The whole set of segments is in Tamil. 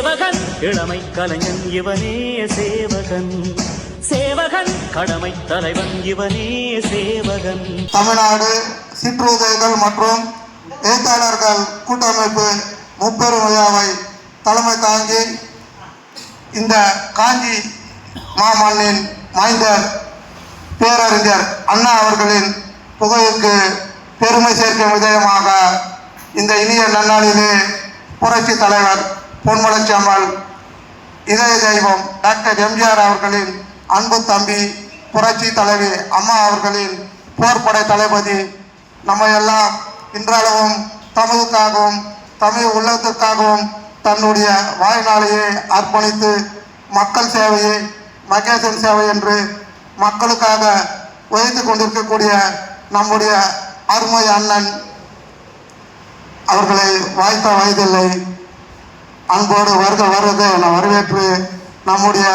சேவகன் இளமை கலைஞன் இவனே சேவகன், சேவகன் கடமை தலைவன் இவனே சேவகன். தமிழ்நாடு சிற்றுதவிகள் மற்றும் எழுத்தாளர்கள் கூட்டமைப்பு முப்பெரும் விழாவை தலைமை தாங்கி இந்த காஞ்சி மாமண்ணின் மைந்தர் பேரறிஞர் அண்ணா அவர்களின் புகழுக்கு பெருமை சேர்க்கும் விதயமாக இந்த இனிய நன்னாளிலே புரட்சி தலைவர் பொன்மலச்சி அம்மாள் இதய தெய்வம் டாக்டர் எம்ஜிஆர் அவர்களின் அன்பு தம்பி புரட்சி தலைவி அம்மா அவர்களின் போர்படை தளபதி நம்ம எல்லாம் இன்றளவும் தமிழுக்காகவும் தமிழ் உள்ளத்திற்காகவும் தன்னுடைய வாழ்நாளையே அர்ப்பணித்து மக்கள் சேவையை மகேசன் சேவை என்று மக்களுக்காக உழைத்து கொண்டிருக்கக்கூடிய நம்முடைய அருமை அண்ணன் அவர்களை வாய்த்த வயதில்லை. அன்போடு வருக என வரவேற்று நம்முடைய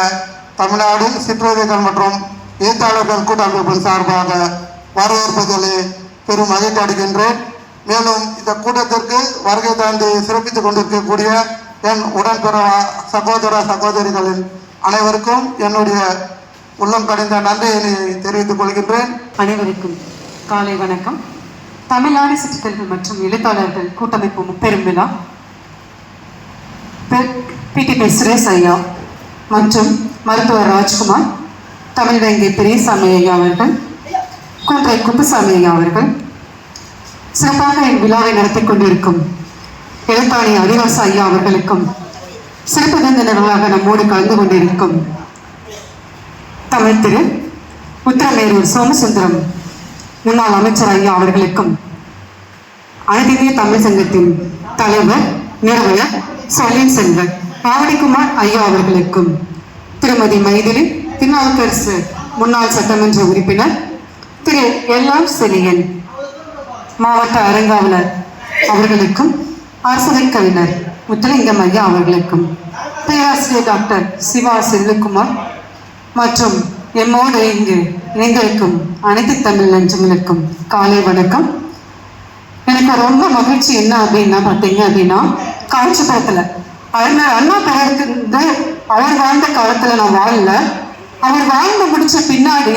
தமிழ்நாடு சிற்றுதவிகள் மற்றும் எழுத்தாளர்கள் கூட்டமைப்பின் சார்பாக வரவேற்பதிலே பெரும் மகிழ்ச்சி அடைகின்றேன். மேலும் இந்த கூட்டத்திற்கு வருகை தந்து சிறப்பித்துக் கொண்டிருக்கக்கூடிய என் உடன்பிற சகோதர சகோதரிகளின் அனைவருக்கும் என்னுடைய உள்ளம் கடைந்த நன்றியை தெரிவித்துக் கொள்கின்றேன். அனைவருக்கும் காலை வணக்கம். தமிழ்நாடு சிற்றுதவிகள் மற்றும் எழுத்தாளர்கள் கூட்டமைப்பு முப்பெரும் விழா PTP சுரேஷ் ஐயா மற்றும் மருத்துவர் ராஜ்குமார், தமிழ்வேங்கை பெரியசாமி ஐயா அவர்கள், கூன்றை குப்புசாமி ஐயா அவர்கள், சிறப்பாக இவ்விழாவை நடத்தி கொண்டிருக்கும் எழுத்தாணி அதிவாச ஐயா அவர்களுக்கும், சிறப்பு விருந்தினர்களாக நம்மோடு கலந்து கொண்டிருக்கும் தமிழ் திரு உத்தரமேரூர் சோமசுந்தரம் முன்னாள் அமைச்சர் ஐயா அவர்களுக்கும், அனைத்து இந்திய தமிழ் சங்கத்தின் தலைவர் நிறுவனர் சொல்லின் செல்வர் ஆவடிக்குமார் ஐயா அவர்களுக்கும், திருமதி மைதிலி திருநாவுக்கரசு முன்னாள் சட்டமன்ற உறுப்பினர், திரு எல்லாம் செலியன் மாவட்ட அரங்காவலர் அவர்களுக்கும், அரசவை கவிஞர் முத்துலிங்கம் ஐயா அவர்களுக்கும், பேராசிரியர் டாக்டர் சிவா செல்வகுமார் மற்றும் எம்மோடு இங்கு இணைந்திருக்கும் அனைத்து தமிழ் நெஞ்சங்களுக்கும் காலை வணக்கம். எனக்கு ரொம்ப மகிழ்ச்சி என்ன அப்படின்னா பார்த்தீங்க அப்படின்னா, காஞ்சிபுரத்தில் அறிஞர் அண்ணா பெயருக்கு அவர் வாழ்ந்த காலத்தில் நான் வாழல, அவர் வாழ்ந்து முடிச்ச பின்னாடி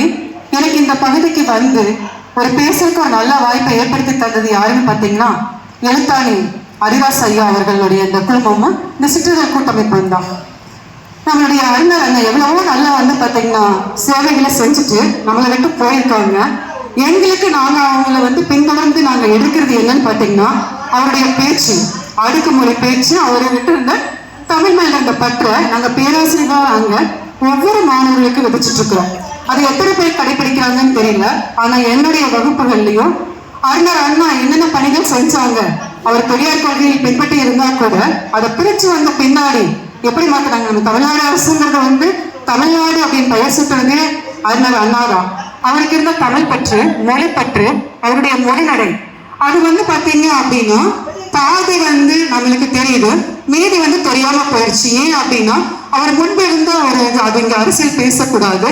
எனக்கு இந்த பகுதிக்கு வந்து ஒரு பேசுறதுக்கு ஒரு நல்ல வாய்ப்பை ஏற்படுத்தி தந்தது யாருன்னு பார்த்தீங்கன்னா எழுத்தாணி அதிவாச ஐயா அவர்களுடைய இந்த குழுமமும் இந்த சிற்றுதல் கூட்டமைப்பும் தான். நம்மளுடைய அறிஞர் அண்ணன் எவ்வளவோ நல்லா வந்து பார்த்தீங்கன்னா சேவைகளை செஞ்சுட்டு நம்மளை விட்டு போயிருக்காங்க. எங்களுக்கு நாங்கள் அவங்கள வந்து பின்தொடர்ந்து நாங்கள் எடுக்கிறது என்னன்னு பார்த்தீங்கன்னா அவருடைய பேச்சு, அடுக்குமுறை பேச்சு, அவரை விட்டு இருந்த தமிழ் மேல இருந்த பற்றை நாங்கள் பேராசிரியராக நாங்கள் ஒவ்வொரு மாணவர்களுக்கும் விதிச்சுட்டு இருக்கிறோம். அது எத்தனை பேர் கடைபிடிக்கிறாங்கன்னு தெரியல. ஆனால் என்னுடைய வகுப்புகள்லையும் அறிஞர் அண்ணா என்னென்ன பணிகள் செஞ்சாங்க, அவர் பெரியார் கொள்கையை பின்பற்றி இருந்தா கூட அதை பிரிச்சு வந்த பின்னாடி எப்படி மாத்தினாங்க. நம்ம தமிழ்நாடு அரசுங்கிறத வந்து தமிழ்நாடு அப்படின்னு பெயர் சுட்டுறதே அறிஞர் அண்ணா தான். அவருக்கு இருந்த தமிழ் பற்று, மொழி பற்று, அவருடைய மொழிநடை அது வந்து பார்த்தீங்க அப்படின்னா பாதி வந்து நம்மளுக்கு தெரியுது, மீதி வந்து தெரியாம போயிடுச்சு. ஏன் அப்படின்னா அவர் முன்பு இருந்த ஒரு அது இங்க அரசியல் பேசக்கூடாது,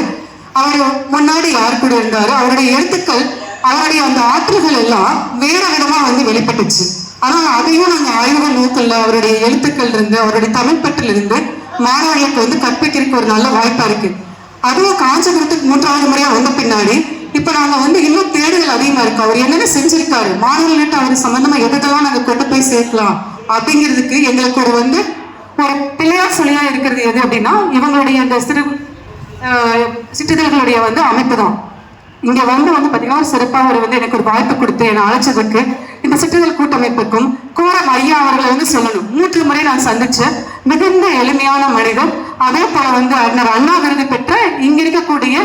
அவர் முன்னாடி யார் கூட இருந்தாரு, அவருடைய எழுத்துக்கள், அவருடைய அந்த ஆற்றல்கள் எல்லாம் வேற விதமா வந்து வெளிப்பட்டுச்சு. ஆனால் அதையும் நாங்கள் ஆய்வுகள் நோக்கல்ல அவருடைய எழுத்துக்கள் இருந்து அவருடைய தமிழ் பற்றில் இருந்து மாணவர்களுக்கு வந்து கற்பிக்கிறதுக்கு ஒரு நல்ல வாய்ப்பா இருக்கு. அதுவும் காஞ்சிபுரத்துக்கு 3வது முறையா வந்த பின்னாடி இப்ப நாங்க வந்து இன்னும் தேடுதல் அதிகமா இருக்கு. அவர் என்னென்ன செஞ்சிருக்காரு, மாணவர்கள்ட்ட அவர் சம்பந்தமா எதெல்லாம் நாங்க கொண்டு போய் சேர்க்கலாம் அப்படிங்கிறதுக்கு எங்களுக்கு ஒரு வந்து ஒரு பிள்ளையார் சொல்லியா இருக்கிறது எது அப்படின்னா இவங்களுடைய அந்த சிற்றுதல்களுடைய வந்து அமைப்பு தான். இங்க வந்து பாத்தீங்கன்னா ஒரு சிறப்பாக ஒரு வந்து எனக்கு ஒரு வாய்ப்பு கொடுத்து என்னை அழைச்சதுக்கு இந்த சிற்றுதல் கூட்டமைப்புக்கும் கோரம் ஐயா அவர்களை வந்து சொல்லணும். 3 முறை நான் சந்திச்ச மிகுந்த எளிமையான மனிதர். அதே போல வந்து அறிஞர் அண்ணா விருது பெற்ற இங்க இருக்கக்கூடிய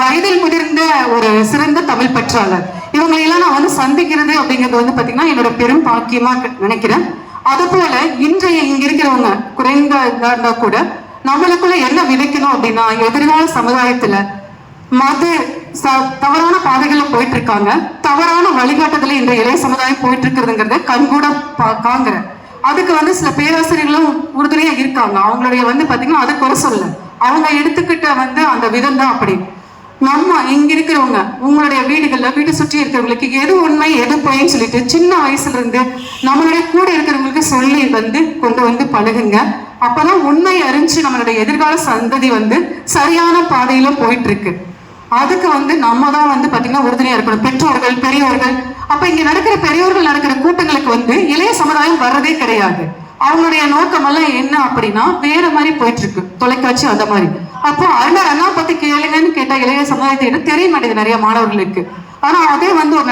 வயதில் முதிர்ந்த ஒரு சிறந்த தமிழ் பற்றாளர். இவங்களையெல்லாம் நான் வந்து சந்திக்கிறது அப்படிங்கிறது வந்து பாத்தீங்கன்னா என்னோட பெரும் பாக்கியமா நினைக்கிறேன். அது போல இன்றைய இங்க இருக்கிறவங்க குறைந்த இதா இருந்தா கூட நம்மளுக்குள்ள என்ன விதைக்கணும் அப்படின்னா எதிர்கால சமுதாயத்துல மது தவறான பாதைகள்ல போயிட்டு இருக்காங்க, தவறான வழிகாட்டுதல இந்த இளைய சமுதாயம் போயிட்டு இருக்கிறதுங்கிறத கண்கூட காங்கிற. அதுக்கு வந்து சில பேராசிரியர்களும் உறுதுணையா இருக்காங்க. அவங்களுடைய வந்து பாத்தீங்கன்னா அதை குறை சொல்ல, அவங்க எடுத்துக்கிட்ட வந்து அந்த விதம் தான் அப்படி. நம்ம இங்க இருக்கிறவங்க உங்களுடைய வீடுகள்ல வீட்டை சுற்றி இருக்கிறவங்களுக்கு எது உண்மை எது பொய்ன்னு சொல்லிட்டு சின்ன வயசுல இருந்து நம்மளுடைய கூட இருக்கிறவங்களுக்கு சொல்லி வந்து கொண்டு வந்து பழகுங்க. அப்பதான் உண்மை அறிஞ்சு நம்மளுடைய எதிர்கால சந்ததி சரியான பாதையில போயிட்டு இருக்கு. அதுக்கு நம்ம தான் பாத்தீங்கன்னா உறுதுணையா இருக்கணும், பெற்றோர்கள், பெரியவர்கள். அப்ப இங்க நடக்கிற பெரியவர்கள் நடக்கிற கூட்டங்களுக்கு இளைய சமுதாயம் வர்றதே கிடையாது. அவங்களுடைய நோக்கமெல்லாம் என்ன அப்படின்னா வேற மாதிரி போயிட்டு இருக்கு, தொலைக்காட்சி அந்த மாதிரி. அப்போ அண்ணா பத்தி கேளுங்கன்னு கேட்டா இளைய சமுதாயத்தை தெரிய மாட்டேங்குது நிறைய மாணவர்களுக்கு. ஆனா அதே ஒரு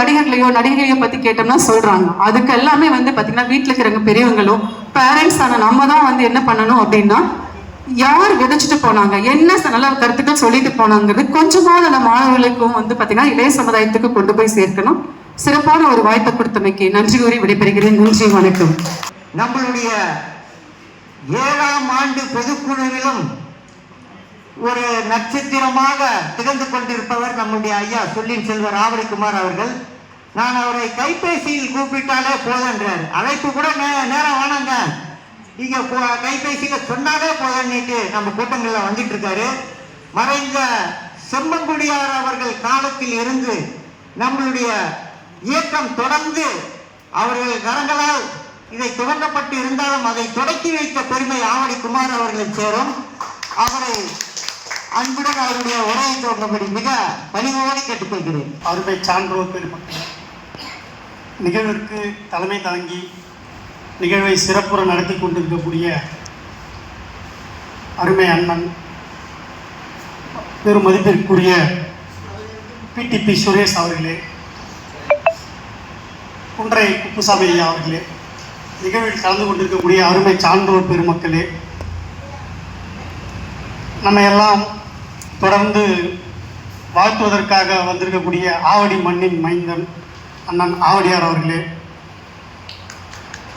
நடிகையோ பத்தி கேட்டோம்னா சொல்றாங்க. அதுக்கு எல்லாமே பாத்தீங்கன்னா வீட்டுல இருக்கிறவங்க பெரியவங்களும் பேரண்ட்ஸ் ஆன நம்ம தான் என்ன பண்ணணும் அப்படின்னா, யார் விதைச்சிட்டு போனாங்க, என்ன நல்ல கருத்துக்கள் சொல்லிட்டு போனாங்கிறது கொஞ்சமாவது அந்த மாணவர்களுக்கும் பாத்தீங்கன்னா இளைய சமுதாயத்துக்கு கொண்டு போய் சேர்க்கணும். சிறப்பான ஒரு வாய்ப்பை கொடுத்தமைக்கு நன்றி கூறி விடைபெறுகிறேன். நன்றி, வணக்கம். நம்மளுடைய 7ஆம் ஆண்டு பொதுக்குழுவிலும் ஒரு நட்சத்திரமாக திகழ்ந்து கொண்டிருப்பவர் நம்முடைய ஐயா சொல்லின் செல்வர் ஆவடிக்குமார் அவர்கள். நான் அவரை கைபேசியில் கூப்பிட்டாலே போதன்றார். அழைப்பு கூட நேரம் வேணாங்க, நீங்க கைபேசியில சொன்னாலே போதன்னிட்டு நம்ம கூட்டங்களில் வந்துட்டு இருக்காரு. மறைந்த செம்மங்குடியார் அவர்கள் காலத்தில் இருந்து நம்மளுடைய இயக்கம் தொடர்ந்து அவர்கள் கரங்களால் இதை துவங்கப்பட்டு இருந்தாலும் அதை தொடக்கி வைத்த பெருமை ஆவடிக்குமார் அவர்களை சேரும். அவரை அன்புடன் அவருடைய உரையை தொடங்கும்படி மிக பணிவோடு கேட்டுக்கொள்கிறேன். அருமை சான்றோர் பெருமக்கள், நிகழ்விற்கு தலைமை தாங்கி நிகழ்வை சிறப்புற நடத்தி கொண்டிருக்கக்கூடிய அருமை அண்ணன் பெரும் மதிப்பிற்குரிய PTP சுரேஷ் அவர்களே, குன்றை குப்புசாமி ஐயா அவர்களே, நிகழ்வில் கலந்து கொண்டிருக்கக்கூடிய அருமை சான்றோர் பெருமக்களே, நம்ம எல்லாம் தொடர்ந்து வாழ்த்துவதற்காக வந்திருக்கக்கூடிய ஆவடி மண்ணின் மைந்தன் அண்ணன் ஆவடியார் அவர்களே,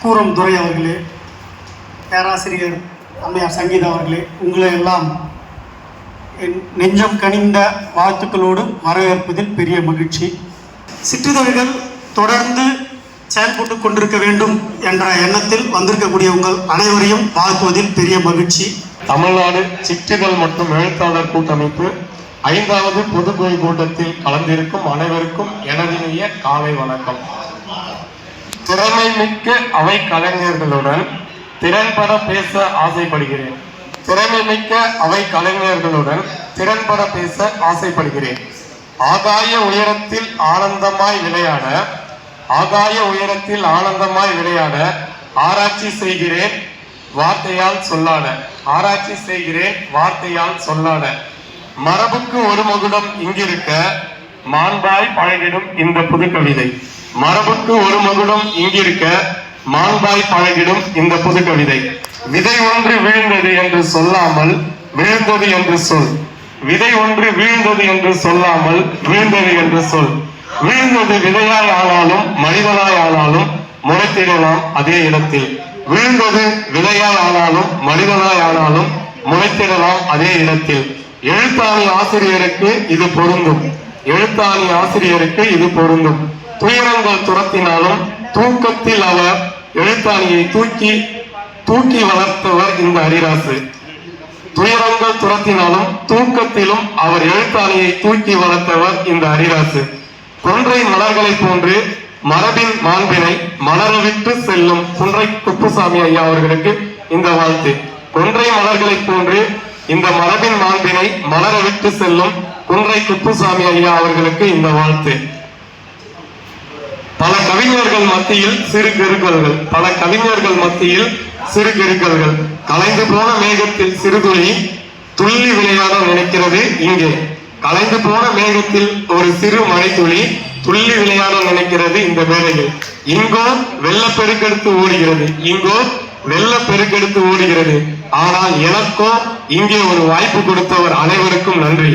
கூரம் துரை அவர்களே, பேராசிரியர் அம்மையார் சங்கீதா அவர்களே, உங்களை எல்லாம் என் நெஞ்சம் கனிந்த வாழ்த்துக்களோடு வரவேற்பதில் பெரிய மகிழ்ச்சி. சிற்றிதழ்கள் தொடர்ந்து செயல்பட்டு கொண்டிருக்க வேண்டும் என்ற எண்ணத்தில் வந்திருக்கக்கூடிய உங்கள் அனைவரையும் வாழ்த்துவதில் பெரிய மகிழ்ச்சி. தமிழ்நாடு சிற்றிதழ் மற்றும் எழுத்தாளர் கூட்டமைப்பு 5வது பொதுக்குழு கூட்டத்தில் கலந்திருக்கும் அனைவருக்கும் எனதினிய காலை வணக்கம். திறமை மிக்க அவை கலைஞர்களுடன் திறன்பட பேச ஆசைப்படுகிறேன். திறமை மிக்க அவை கலைஞர்களுடன் திறன்பட பேச ஆசைப்படுகிறேன். ஆகாய உயரத்தில் ஆனந்தமாய் விளையாட, ஆகாய உயரத்தில் ஆனந்தமாய் விளையாட ஆராய்ச்சி செய்கிறேன் வார்த்தையால் சொல்லாட, ஆராய்ச்சி செய்கிறேன் வார்த்தையால் சொல்லாட. மரபுக்கு ஒரு மகுடம் இங்கிருக்க மாண்பாய் பழகிடும் இந்த புது கவிதை. மரபுக்கு ஒரு மகுடம் இங்கிருக்க மாண்பாய் பழகிடும் இந்த புது கவிதை. விதை ஒன்று வீழ்ந்தது என்று சொல்லாமல் வீழ்ந்தது என்று சொல். விதை ஒன்று வீழ்ந்தது என்று சொல்லாமல் வீழ்ந்தது என்று சொல். வீழ்ந்தது விதையாய் ஆனாலும் மனிதனாய் ஆனாலும் முளைத்திடலாம் அதே இடத்தில். வீழ்ந்தது விதையாய் ஆனாலும் மனிதனாய் ஆனாலும் முளைத்திடலாம் அதே இடத்தில். எழுத்தாணி ஆசிரியருக்கு இது பொருந்தும். எழுத்தாணி ஆசிரியருக்கு இது பொருந்தும். துயரங்கள் துரத்தினாலும் தூக்கத்தில் அவர் எழுத்தாணியை தூக்கி தூக்கி வளர்த்தவர் இந்த ஹரிராசு. துயரங்கள் துரத்தினாலும் தூக்கத்திலும் அவர் எழுத்தாணியை தூக்கி வளர்த்தவர் இந்த ஹரிராசு. கொன்றை மலர்களை போன்று மரபின் மாண்பினை மலரவிட்டு செல்லும் குன்றை குப்புசாமி ஐயா அவர்களுக்கு இந்த வாழ்த்து. கொன்றை மலர்களை போன்று இந்த மரபின் மாண்பினை மலரவிட்டு செல்லும் குன்றை குப்புசாமி ஐயா அவர்களுக்கு இந்த வாழ்த்து. பல கவிஞர்கள் மத்தியில் சிறு கெருக்கல்கள், பல கவிஞர்கள் மத்தியில் சிறு கெருக்கல்கள். கலைந்து போன மேகத்தில் சிறுதுளி துள்ளி விளையாட நினைக்கிறது இங்கே. கலைந்து போன மேகத்தில் ஒரு சிறு மழைத்துளி துள்ளி விளையாட நினைக்கிறது இந்த மேடையில். இங்கோ வெள்ள பெருக்கெடுத்து ஓடுகிறது, இங்கோ வெள்ள பெருக்கெடுத்து ஓடுகிறது. ஆனால் எனக்கோ இங்கே ஒரு வாய்ப்பு கொடுத்தவர் அனைவருக்கும் நன்றி.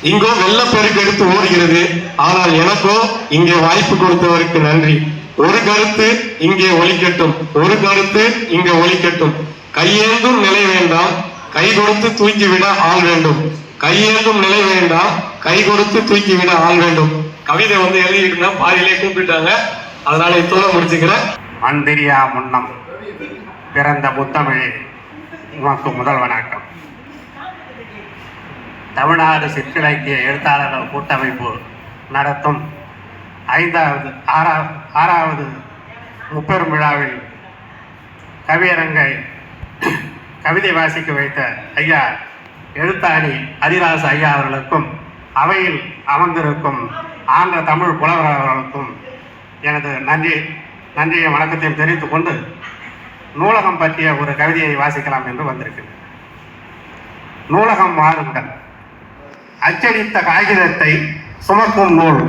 இங்கோ வெள்ள பெருக்கெடுத்து ஓடுகிறது, ஆனால் எனக்கோ இங்கே வாய்ப்பு கொடுத்தவருக்கு நன்றி. ஒரு கருத்து இங்கே ஒலிக்கட்டும், ஒரு கருத்து இங்கே ஒலிக்கட்டும். கையேந்தும் நிலை வேண்டாம், கை கொடுத்து தூக்கிவிட ஆள் வேண்டும். கையேந்தும் நிலை வேண்டாம், கை கொடுத்து தூக்கிவிட ஆள் வேண்டும். கவிதை எழுதிட்டு இருந்தா பாதியிலே கூப்பிட்டாங்க, அதனால இதோட முடிச்சுக்கிறேன். மந்திரியா முன்னம் பிறந்த முத்தமிழே உனக்கு முதல் வணக்கம். தமிழ்நாடு சிற்றிலக்கிய எழுத்தாளர்கள் கூட்டமைப்பு நடத்தும் 6வது முப்பெரும் விழாவில் கவியரங்கை கவிதை வாசிக்க வைத்த ஐயா எழுத்தாணி ஹரிராச ஐயா அவர்களுக்கும் அவையில் அமர்ந்திருக்கும் ஆந்திர தமிழ் புலவர் அவர்களுக்கும் எனது நன்றியை வணக்கத்தையும் தெரிவித்துக் கொண்டு நூலகம் பற்றிய ஒரு கவிதையை வாசிக்கலாம் என்று வந்திருக்கிறேன். நூலகம் வாருங்கள், அச்சடித்த காகிதத்தை சுமக்கும் நூல்,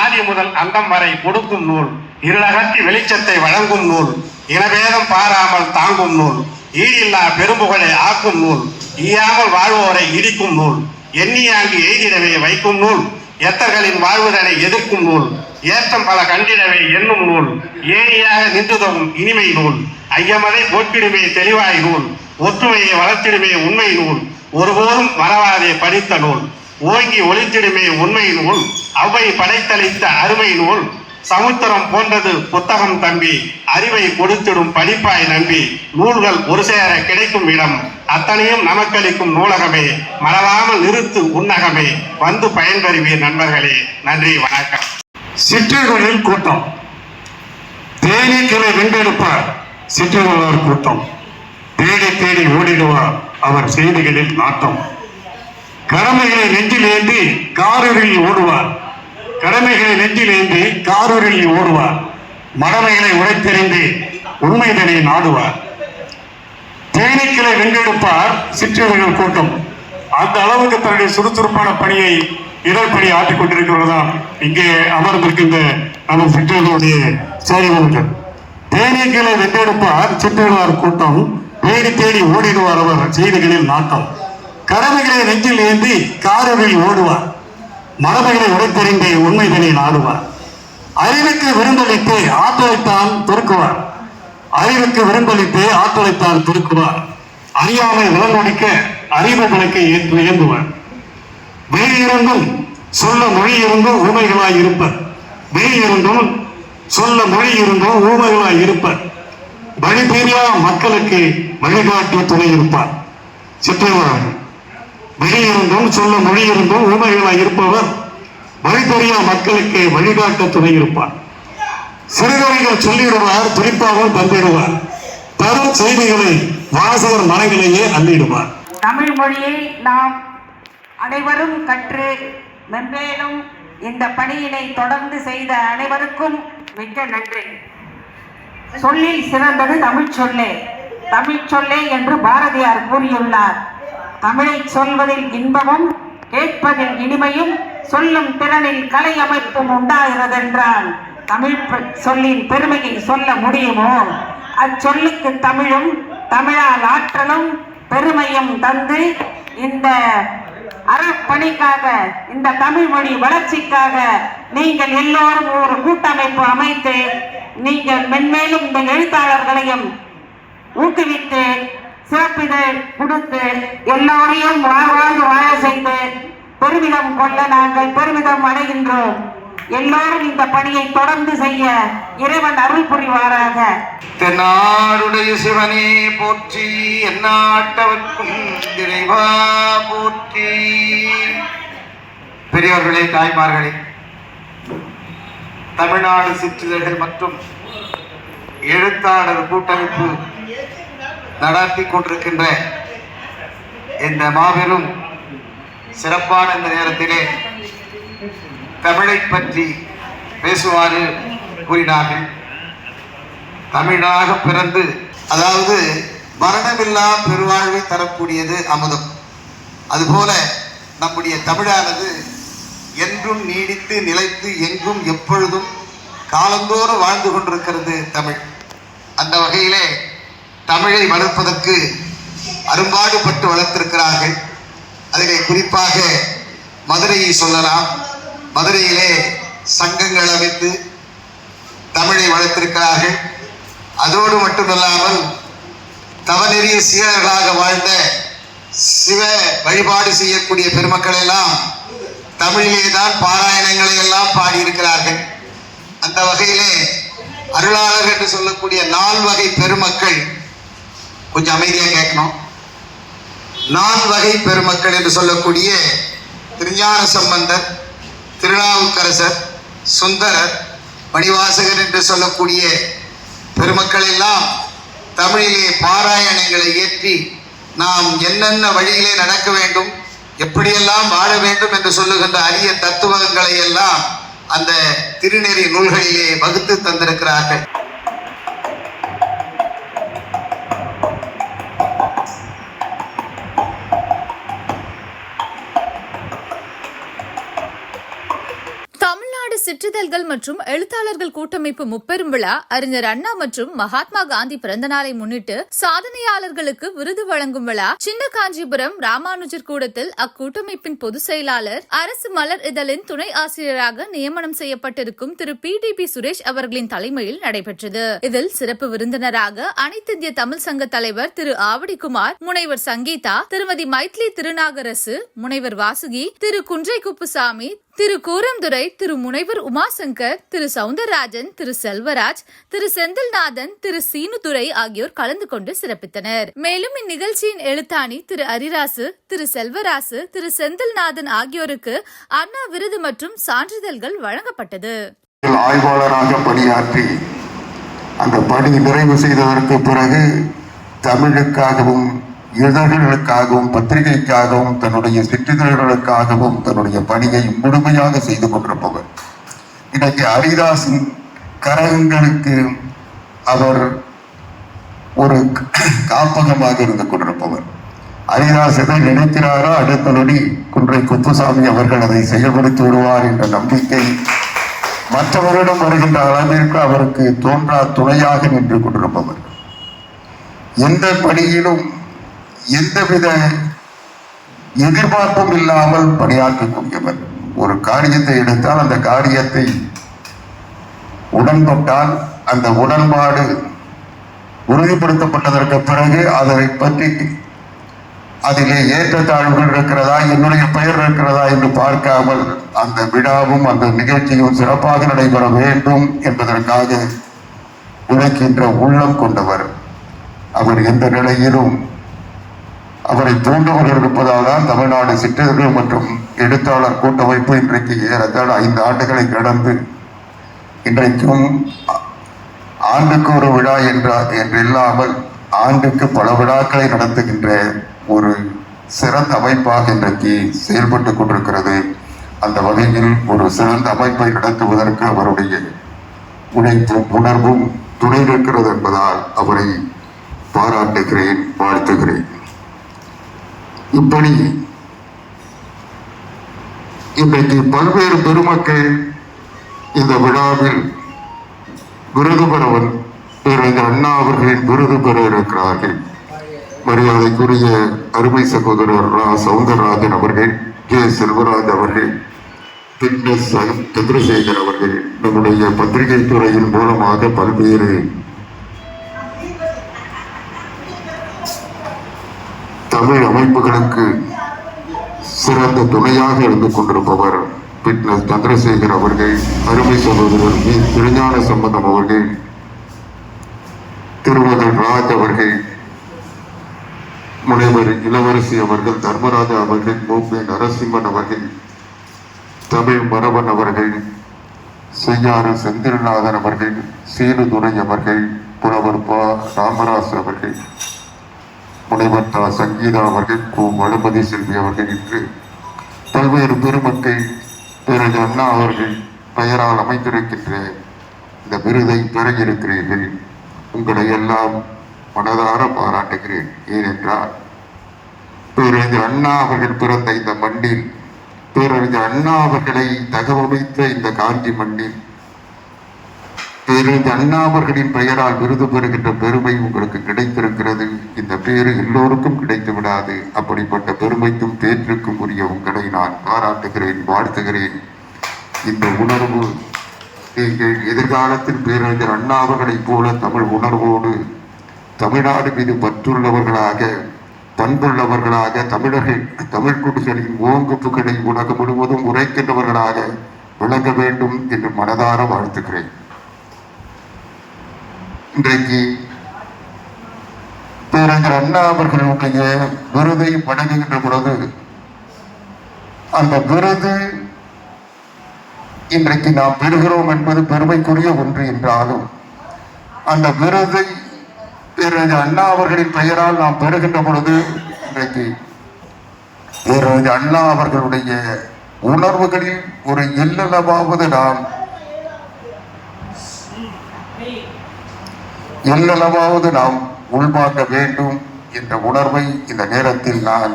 ஆதி முதல் அந்தம் வரை கொடுக்கும் நூல், இருளகற்றி வெளிச்சத்தை வழங்கும் நூல், இனபேதம் பாராமல் தாங்கும் நூல், ஈடில்லா பெரும்புகளை ஆக்கும் நூல், ஈயாமல் வாழ்வோரை இடிக்கும் நூல், எண்ணியாங்கி எய்திடவே வைக்கும் நூல், எத்தர்களின் வாழ்வுதனை எதிர்க்கும் நூல், ஏற்றம் பல கண்டிடவே எண்ணும் நூல், ஏணியாக நின்றுதவும் இனிமை நூல், ஐயமதை போற்றிடுமே தெளிவாய் நூல், ஒற்றுமையை வளர்த்திடுமே உண்மை நூல், ஒருபோதும் மறவாதே படித்த நூல், ஓங்கி ஒளித்திடுமே உண்மை நூல், அவ்வை படைத்தளித்த அருமை நூல், சமுத்திரம் போன்றது புத்தகம் தம்பி, அறிவை கொடுத்திடும் படிப்பாய் நம்பி, நூல்கள் ஒரு சேர கிடைக்கும் இடம், அத்தனையும் நமக்களிக்கும் நூலகமே, மறவாமல் நிறுத்து உன்னகமே, வந்து பயன்பெறுவீர் நண்பர்களே. நன்றி, வணக்கம். சிற்றர்களில் கூட்டம், தேனீக்களை வென்றெடுப்பார் சிற்றர்களார் கூட்டம், தேடி தேடி ஓடிடுவார் அவர் செய்திகளில் நாட்டம், கடமைகளை நெஞ்சில் ஏந்தி காரூரில் ஓடுவார், கடமைகளை நெஞ்சில் ஏந்தி காரூரில் ஓடுவார், மடமைகளை உடைத்தெறிந்து உண்மைதனை நாடுவார். தேனீக்களை வென்றெடுப்பார் சிற்றர்கள் கூட்டம். அந்த அளவுக்கு தன்னுடைய சுறுசுறுப்பான பணியை இடர்படி ஆட்டிக் கொண்டிருக்கிறதுதான் இங்கே அமர்ந்திருக்கின்ற நம்ம சிற்றர்களுடைய செயல்கள். தேனீக்களை வென்றெடுப்பார் சிற்றர்களார் கூட்டம், தேடி தேடி ஓடிடுவார் அவர் செய்திகளில் நாட்டம், கடமைகளை நெஞ்சில் ஏந்தி காரூரில் ஓடுவார், மரபைகளை உடைத்தெறிந்து உண்மைதனை நாடுவார். அறிவுக்கு விருந்தளித்து ஆற்றலைத்தான் பெருக்குவார், அறிவுக்கு விருந்தளித்து ஆற்றலைத்தான் பெருக்குவார், அறியாமை விலங்கொடிக்க அறிவு விளக்கை ஏற்று ஏந்துவார். வெளியிருந்தும் சொல்ல மொழி இருந்தும் ஊமைகளாய் இருப்பர், வெளியிருந்தும் சொல்ல மொழி இருந்தும் ஊமைகளாய் இருப்பர், வழி தெரியா மக்களுக்கு வழிகாட்டி துணை இருப்பார். சிற்றவர் வெளியிருந்தும் சொல்ல மொழி இருந்தும் ஊமைகளாய் இருப்பவர் வழி தெரியா மக்களுக்கு வழிகாட்ட துணை இருப்பார். சிறுகதைகள் சொல்லிடுவார், துடிப்பாகவும் தந்திடுவார், தரும் செய்திகளை வாசகர் மனங்களையே அள்ளிடுவார். தமிழ் மொழியை நாம் அனைவரும் கற்று மென்மேலும் இந்த பணியினை தொடர்ந்து செய்த அனைவருக்கும் மிக்க நன்றி. சொல்லில் சிறந்தது தமிழ் சொல்லே, தமிழ் சொல்லே என்று பாரதியார் கூறியுள்ளார். தமிழை சொல்வதில் இன்பமும் கேட்பதில் இனிமையும் சொல்லும் திறனில் கலை அமைப்பும் உண்டாகிறதென்றால் தமிழ் சொல்லின் பெருமையை சொல்ல முடியுமோ? அச்சொல்லுக்கு தமிழும் தமிழால் ஆற்றலும் பெருமையும் தந்து இந்த அறப்பணிக்காக, இந்த தமிழ் மொழி வளர்ச்சிக்காக நீங்கள் எல்லோரும் ஒரு கூட்டமைப்பு அமைத்து நீங்கள் மென்மேலும் இந்த எழுத்தாளர்களையும் ஊக்குவித்து சிறப்பிதழ் கொடுத்து எல்லோரையும் வாழ்வாழ்ந்து வாழ செய்து பெருமிதம் கொள்ள நாங்கள் பெருமிதம் அடைகின்றோம். எல்லோரும் இந்த பணியை தொடர்ந்து செய்ய இறைவன் அருள் புரிவாராக. தென்னாடுடைய சிவனே போற்றி, எந்நாட்டவர்க்கும் இறைவா போற்றி. பெரியவர்களே, தாய்மார்களே, தமிழ்நாடு சிற்றிதழ்கள் மற்றும் எழுத்தாளர் கூட்டமைப்பு நடாத்தி கொண்டிருக்கின்ற இந்த மாபெரும் சிறப்பான இந்த நேரத்திலே தமிழை பற்றி பேசுவாரு கூறினார்கள். தமிழாக பிறந்து, அதாவது மரணமில்லா பெருவாழ்வை தரக்கூடியது அமுதம். அதுபோல நம்முடைய தமிழானது என்றும் நீடித்து நிலைத்து எங்கும் எப்பொழுதும் காலந்தோறும் வாழ்ந்து கொண்டிருக்கிறது தமிழ். அந்த வகையிலே தமிழை வளர்ப்பதற்கு அரும்பாடுபட்டு வளர்த்திருக்கிறார்கள். அதிலே குறிப்பாக மதுரையை சொல்லலாம். மதுரையிலே சங்கங்கள் அமைத்து தமிழை வளர்த்திருக்கிறார்கள். அதோடு மட்டுமல்லாமல் தவநெறிய சீரர்களாக வாழ்ந்த சிவ வழிபாடு செய்யக்கூடிய பெருமக்கள் எல்லாம் தமிழிலே தான் பாராயணங்களை எல்லாம் பாடியிருக்கிறார்கள். அந்த வகையிலே அருளாளர் என்று சொல்லக்கூடிய 4 வகை பெருமக்கள், கொஞ்சம் அமைதியாக கேட்கணும், 4 வகை பெருமக்கள் என்று சொல்லக்கூடிய திருஞான சம்பந்தர், திருநாவுக்கரசர், சுந்தரர், மணிவாசகர் என்று சொல்லக்கூடிய பெருமக்கள் எல்லாம் தமிழிலே பாராயணங்களை இயற்றி நாம் என்னென்ன வழியிலே நடக்க வேண்டும், எப்படியெல்லாம் வாழ வேண்டும் என்று சொல்லுகின்ற அரிய தத்துவங்களை எல்லாம் அந்த திருநெறி நூல்களிலே வகுத்து தந்திருக்கிறார்கள். தமிழ்நாடு சிற்றிதழ்கள் மற்றும் எழுத்தாளர்கள் கூட்டமைப்பு முப்பெரும் விழா அறிஞர் அண்ணா மற்றும் மகாத்மா காந்தி பிறந்த நாளை முன்னிட்டு சாதனையாளர்களுக்கு விருது வழங்கும் விழா சின்ன காஞ்சிபுரம் ராமானுஜர் கூடத்தில் அக்கூட்டமைப்பின் பொதுச் செயலாளர் அரசு மலர் இதழின் துணை ஆசிரியராக நியமனம் செய்யப்பட்டிருக்கும் திரு PDP சுரேஷ் அவர்களின் தலைமையில் நடைபெற்றது. இதில் சிறப்பு விருந்தினராக அனைத்திந்திய தமிழ் சங்க தலைவர் திரு ஆவடிக்குமார், முனைவர் சங்கீதா, திருமதி மைத்லி திருநாகரசு, முனைவர் வாசுகி, திரு குன்றை குப்புசாமி, திரு கூரம்துரை, திரு முனைவர் உமாசங்கர், திரு சவுந்தரராஜன், திரு செல்வராஜ், திரு செந்தில்நாதன், திரு சீனுதுரை ஆகியோர் கலந்து கொண்டு சிறப்பித்தனர். மேலும் இந்நிகழ்ச்சியின் எழுத்தாணி திரு அரிராசு, திரு செல்வராசு, திரு செந்தில்நாதன் ஆகியோருக்கு அண்ணா விருது மற்றும் சான்றிதழ்கள் வழங்கப்பட்டது. ஆய்வாளராக பணியாற்றி அந்த பணி நிறைவு செய்ததற்கு பிறகு தமிழுக்காகவும் இதழ்களுக்காகவும் பத்திரிகைக்காகவும் தன்னுடைய சிற்றிதழ்களுக்காகவும் தன்னுடைய பணியை முழுமையாக செய்து கொண்டிருப்பவர். இன்றைக்கு ஹரிதாஸின் கரங்களுக்கு அவர் ஒரு காப்பகமாக இருந்து கொண்டிருப்பவர். ஹரிதாஸ் எதை நினைக்கிறாரோ அடுத்த நொடி குன்றை குப்புசாமி அவர்கள் அதை செயல்படுத்தி விடுவார் என்ற நம்பிக்கை மற்றவரிடம் வருகின்ற அளவிற்கு அவருக்கு தோன்றா துணையாக நின்று கொண்டிருப்பவர். எந்த பணியிலும் எந்தவித எதிர்பார்ப்பும் இல்லாமல் பணியாற்றக்கூடியவர். ஒரு காரியத்தை எடுத்தால் அந்த காரியத்தை உடன்பட்டால் அந்த உடன்பாடு உறுதிப்படுத்தப்பட்டதற்கு பிறகு அதை பற்றி அதிலே ஏற்றத்தாழ்வுகள் இருக்கிறதா, என்னுடைய பெயர் இருக்கிறதா என்று பார்க்காமல் அந்த விழாவும் அந்த நிகழ்ச்சியும் சிறப்பாக நடைபெற வேண்டும் என்பதற்காக உழைக்கின்ற உள்ளம் கொண்டவர். அவர் எந்த நிலையிலும் அவரை தூண்டுவர்கள் இருப்பதால் தான் தமிழ்நாடு சிற்றிதழ்கள் மற்றும் எழுத்தாளர் கூட்டமைப்பு இன்றைக்கு ஏறத்தாழ 5 ஆண்டுகளை கடந்து இன்றைக்கும் ஆண்டுக்கு ஒரு விழா என்று இல்லாமல் ஆண்டுக்கு பல விழாக்களை நடத்துகின்ற ஒரு சிறந்த அமைப்பாக இன்றைக்கு செயல்பட்டு கொண்டிருக்கிறது. அந்த வகையில் ஒரு சிறந்த அமைப்பை நடத்துவதற்கு அவருடைய உழைப்பும் உணர்வும் துணை நிற்கிறது என்பதால் அவரை பாராட்டுகிறேன், வாழ்த்துகிறேன். இப்படி இன்றைக்கு பல்வேறு பெருமக்கள் இந்த விழாவில் விருது பெறவன் பேரறிஞர் அண்ணா அவர்களின் விருது பெற இருக்கிறார்கள். மரியாதைக்குரிய அருமை சகோதரர் சவுந்தரராஜன் அவர்கள், கே செல்வராஜ் அவர்கள், சந்திரசேகர் அவர்கள் நம்முடைய பத்திரிகை துறையின் மூலமாக பல்வேறு தமிழ் அமைப்புகளுக்கு சிறந்த துணையாக இருந்து கொண்டிருப்பவர் பிட்னஸ் சந்திரசேகர் அவர்கள், அருமை சகோதரர் திருஞான சம்பந்தம் அவர்கள், திருமகன் ராஜ் அவர்கள், முனைவர் இளவரசி அவர்கள், தர்மராஜா அவர்கள், மூப்பே நரசிம்மன் அவர்கள், தமிழ் மரபன் அவர்கள், செய்யாறு செந்தில்நாதன் அவர்கள், சீனுதுரை அவர்கள், புலவர் ராமராசு அவர்கள், முனைவர் சங்கீதா அவர்கள், வளபதி செல்வி அவர்கள் என்று பல்வேறு பெருமக்கள் பேரறிஞர் அண்ணா அவர்கள் பெயரால் அமைந்திருக்கின்ற இந்த விருதை பெற இருக்கிறீர்கள். உங்களை எல்லாம் மனதார பாராட்டுகிறேன். ஏனென்றால் பேரறிஞர் அண்ணா அவர்கள் பிறந்த இந்த மண்ணில், பேரறிஞர் அண்ணா அவர்களை தகவமைத்த இந்த காஞ்சி மண்ணில் பேரறிஞர் அண்ணா அவர்களின் பெயரால் விருது பெறுகின்ற பெருமை உங்களுக்கு கிடைத்திருக்கிறது. இந்த பேரு எல்லோருக்கும் கிடைத்து விடாது. அப்படிப்பட்ட பெருமைக்கும் பேற்றுக்கும் உரிய உங்களை நான் பாராட்டுகிறேன், வாழ்த்துகிறேன். இந்த உணர்வு நீங்கள் எதிர்காலத்தில் பேரறிஞர் அண்ணா அவர்களைப் போல தமிழ் உணர்வோடு தமிழ்நாடு மீது பற்றுள்ளவர்களாக, பண்புள்ளவர்களாக, தமிழ் குடிகளின் ஓங்குப்புகளை உலகம் முழுவதும் உரைக்கின்றவர்களாக விளங்க வேண்டும் என்று மனதார வாழ்த்துகிறேன். இன்றைக்கு பேரறிஞர் அண்ணா அவர்களுடைய விருதை வழங்குகின்ற பொழுது அந்த விருது இன்றைக்கு நாம் பெறுகிறோம் என்பது பெருமைக்குரிய ஒன்று என்றாலும் அந்த விருதை பேரறிஞர் அண்ணா அவர்களின் பெயரால் நாம் பெறுகின்ற பொழுது இன்றைக்கு பேரறிஞர் அண்ணா அவர்களுடைய உணர்வுகளில் ஒரு எல்லளவாவது நாம் உள்வாங்க வேண்டும் என்ற உணர்வை இந்த நேரத்தில் நான்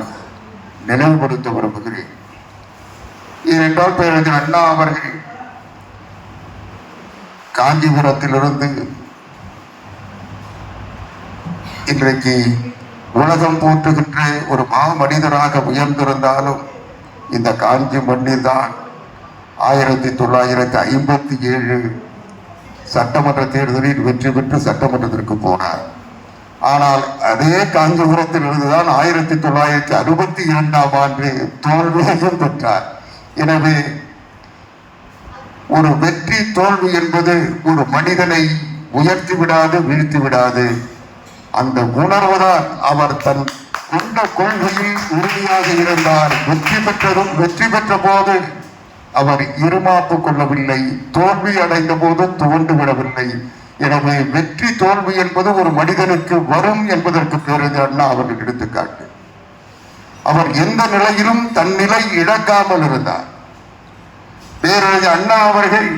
நினைவுபடுத்த விரும்புகிறேன். ஏனென்றால் பேரறிஞர் அண்ணா அவர்கள் காஞ்சிபுரத்திலிருந்து இன்றைக்கு உலகம் போற்றுகின்ற ஒரு மாமனிதராக உயர்ந்திருந்தாலும் இந்த காஞ்சி மண்ணில் தான் 1957 சட்டமன்ற தேர்தலில் வெற்றி பெற்று சட்டமன்றத்திற்கு போனார். ஆனால் அதே காஞ்சிபுரத்தில் இருந்துதான் 1962ஆம் ஆண்டு தோல்வியையும் பெற்றார். எனவே ஒரு வெற்றி தோல்வி என்பது ஒரு மனிதனை உயர்த்தி விடாது, வீழ்த்தி விடாது. அந்த உணர்வுதான் அவர் தன் கொண்ட கொள்கையில் உறுதியாக இருந்தார். வெற்றி பெற்ற போது அவர் இருமாப்பு கொள்ளவில்லை, தோல்வி அடைந்த போது துவண்டு விடவில்லை. எனவே வெற்றி தோல்வி என்பது ஒரு மனிதனுக்கு வரும் என்பதற்கு பேரறிஞர் அண்ணா அவர்கள் எடுத்துக்காட்டு. அவர் எந்த நிலையிலும் தன் நிலை இழக்காமல் இருந்தார். பேரறிஞர் அண்ணா அவர்கள்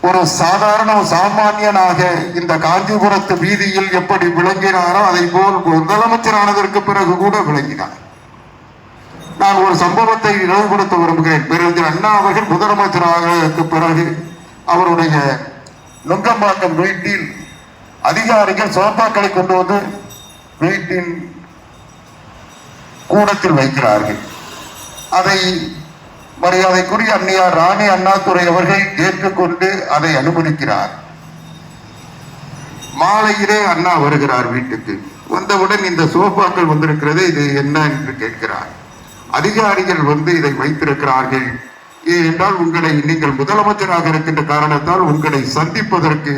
ஒரு சாதாரண சாமானியனாக இந்த காஞ்சிபுரத்து வீதியில் எப்படி விளங்கினாரோ அதை போல் முதலமைச்சரானதற்கு பிறகு கூட விளங்கினார். நான் ஒரு சம்பவத்தை நினைவுபடுத்த விரும்புகிறேன். பேரறிஞர் அண்ணா அவர்கள் முதலமைச்சராக பிறகு அவருடைய நுங்கம்பாக்கம் வீட்டில் அதிகாரிகள் சோப்பாக்களை கொண்டு வந்து வீட்டின் கூடத்தில் வைக்கிறார்கள். அதை மரியாதைக்குரிய அன்னியார் ராணி அண்ணாதுரை அவர்கள் ஏற்றுக்கொண்டு அதை அனுமதிக்கிறார். மாலையிலே அண்ணா வருகிறார் வீட்டுக்கு. வந்தவுடன் இந்த சோஃபாக்கள் வந்திருக்கிறது, இது என்ன என்று கேட்கிறார். அதிகாரிகள் வந்து இதை வைத்திருக்கிறார்கள் என்றால் நீங்கள் முதலமைச்சராக இருக்கின்ற காரணத்தால் உங்களை சந்திப்பதற்கு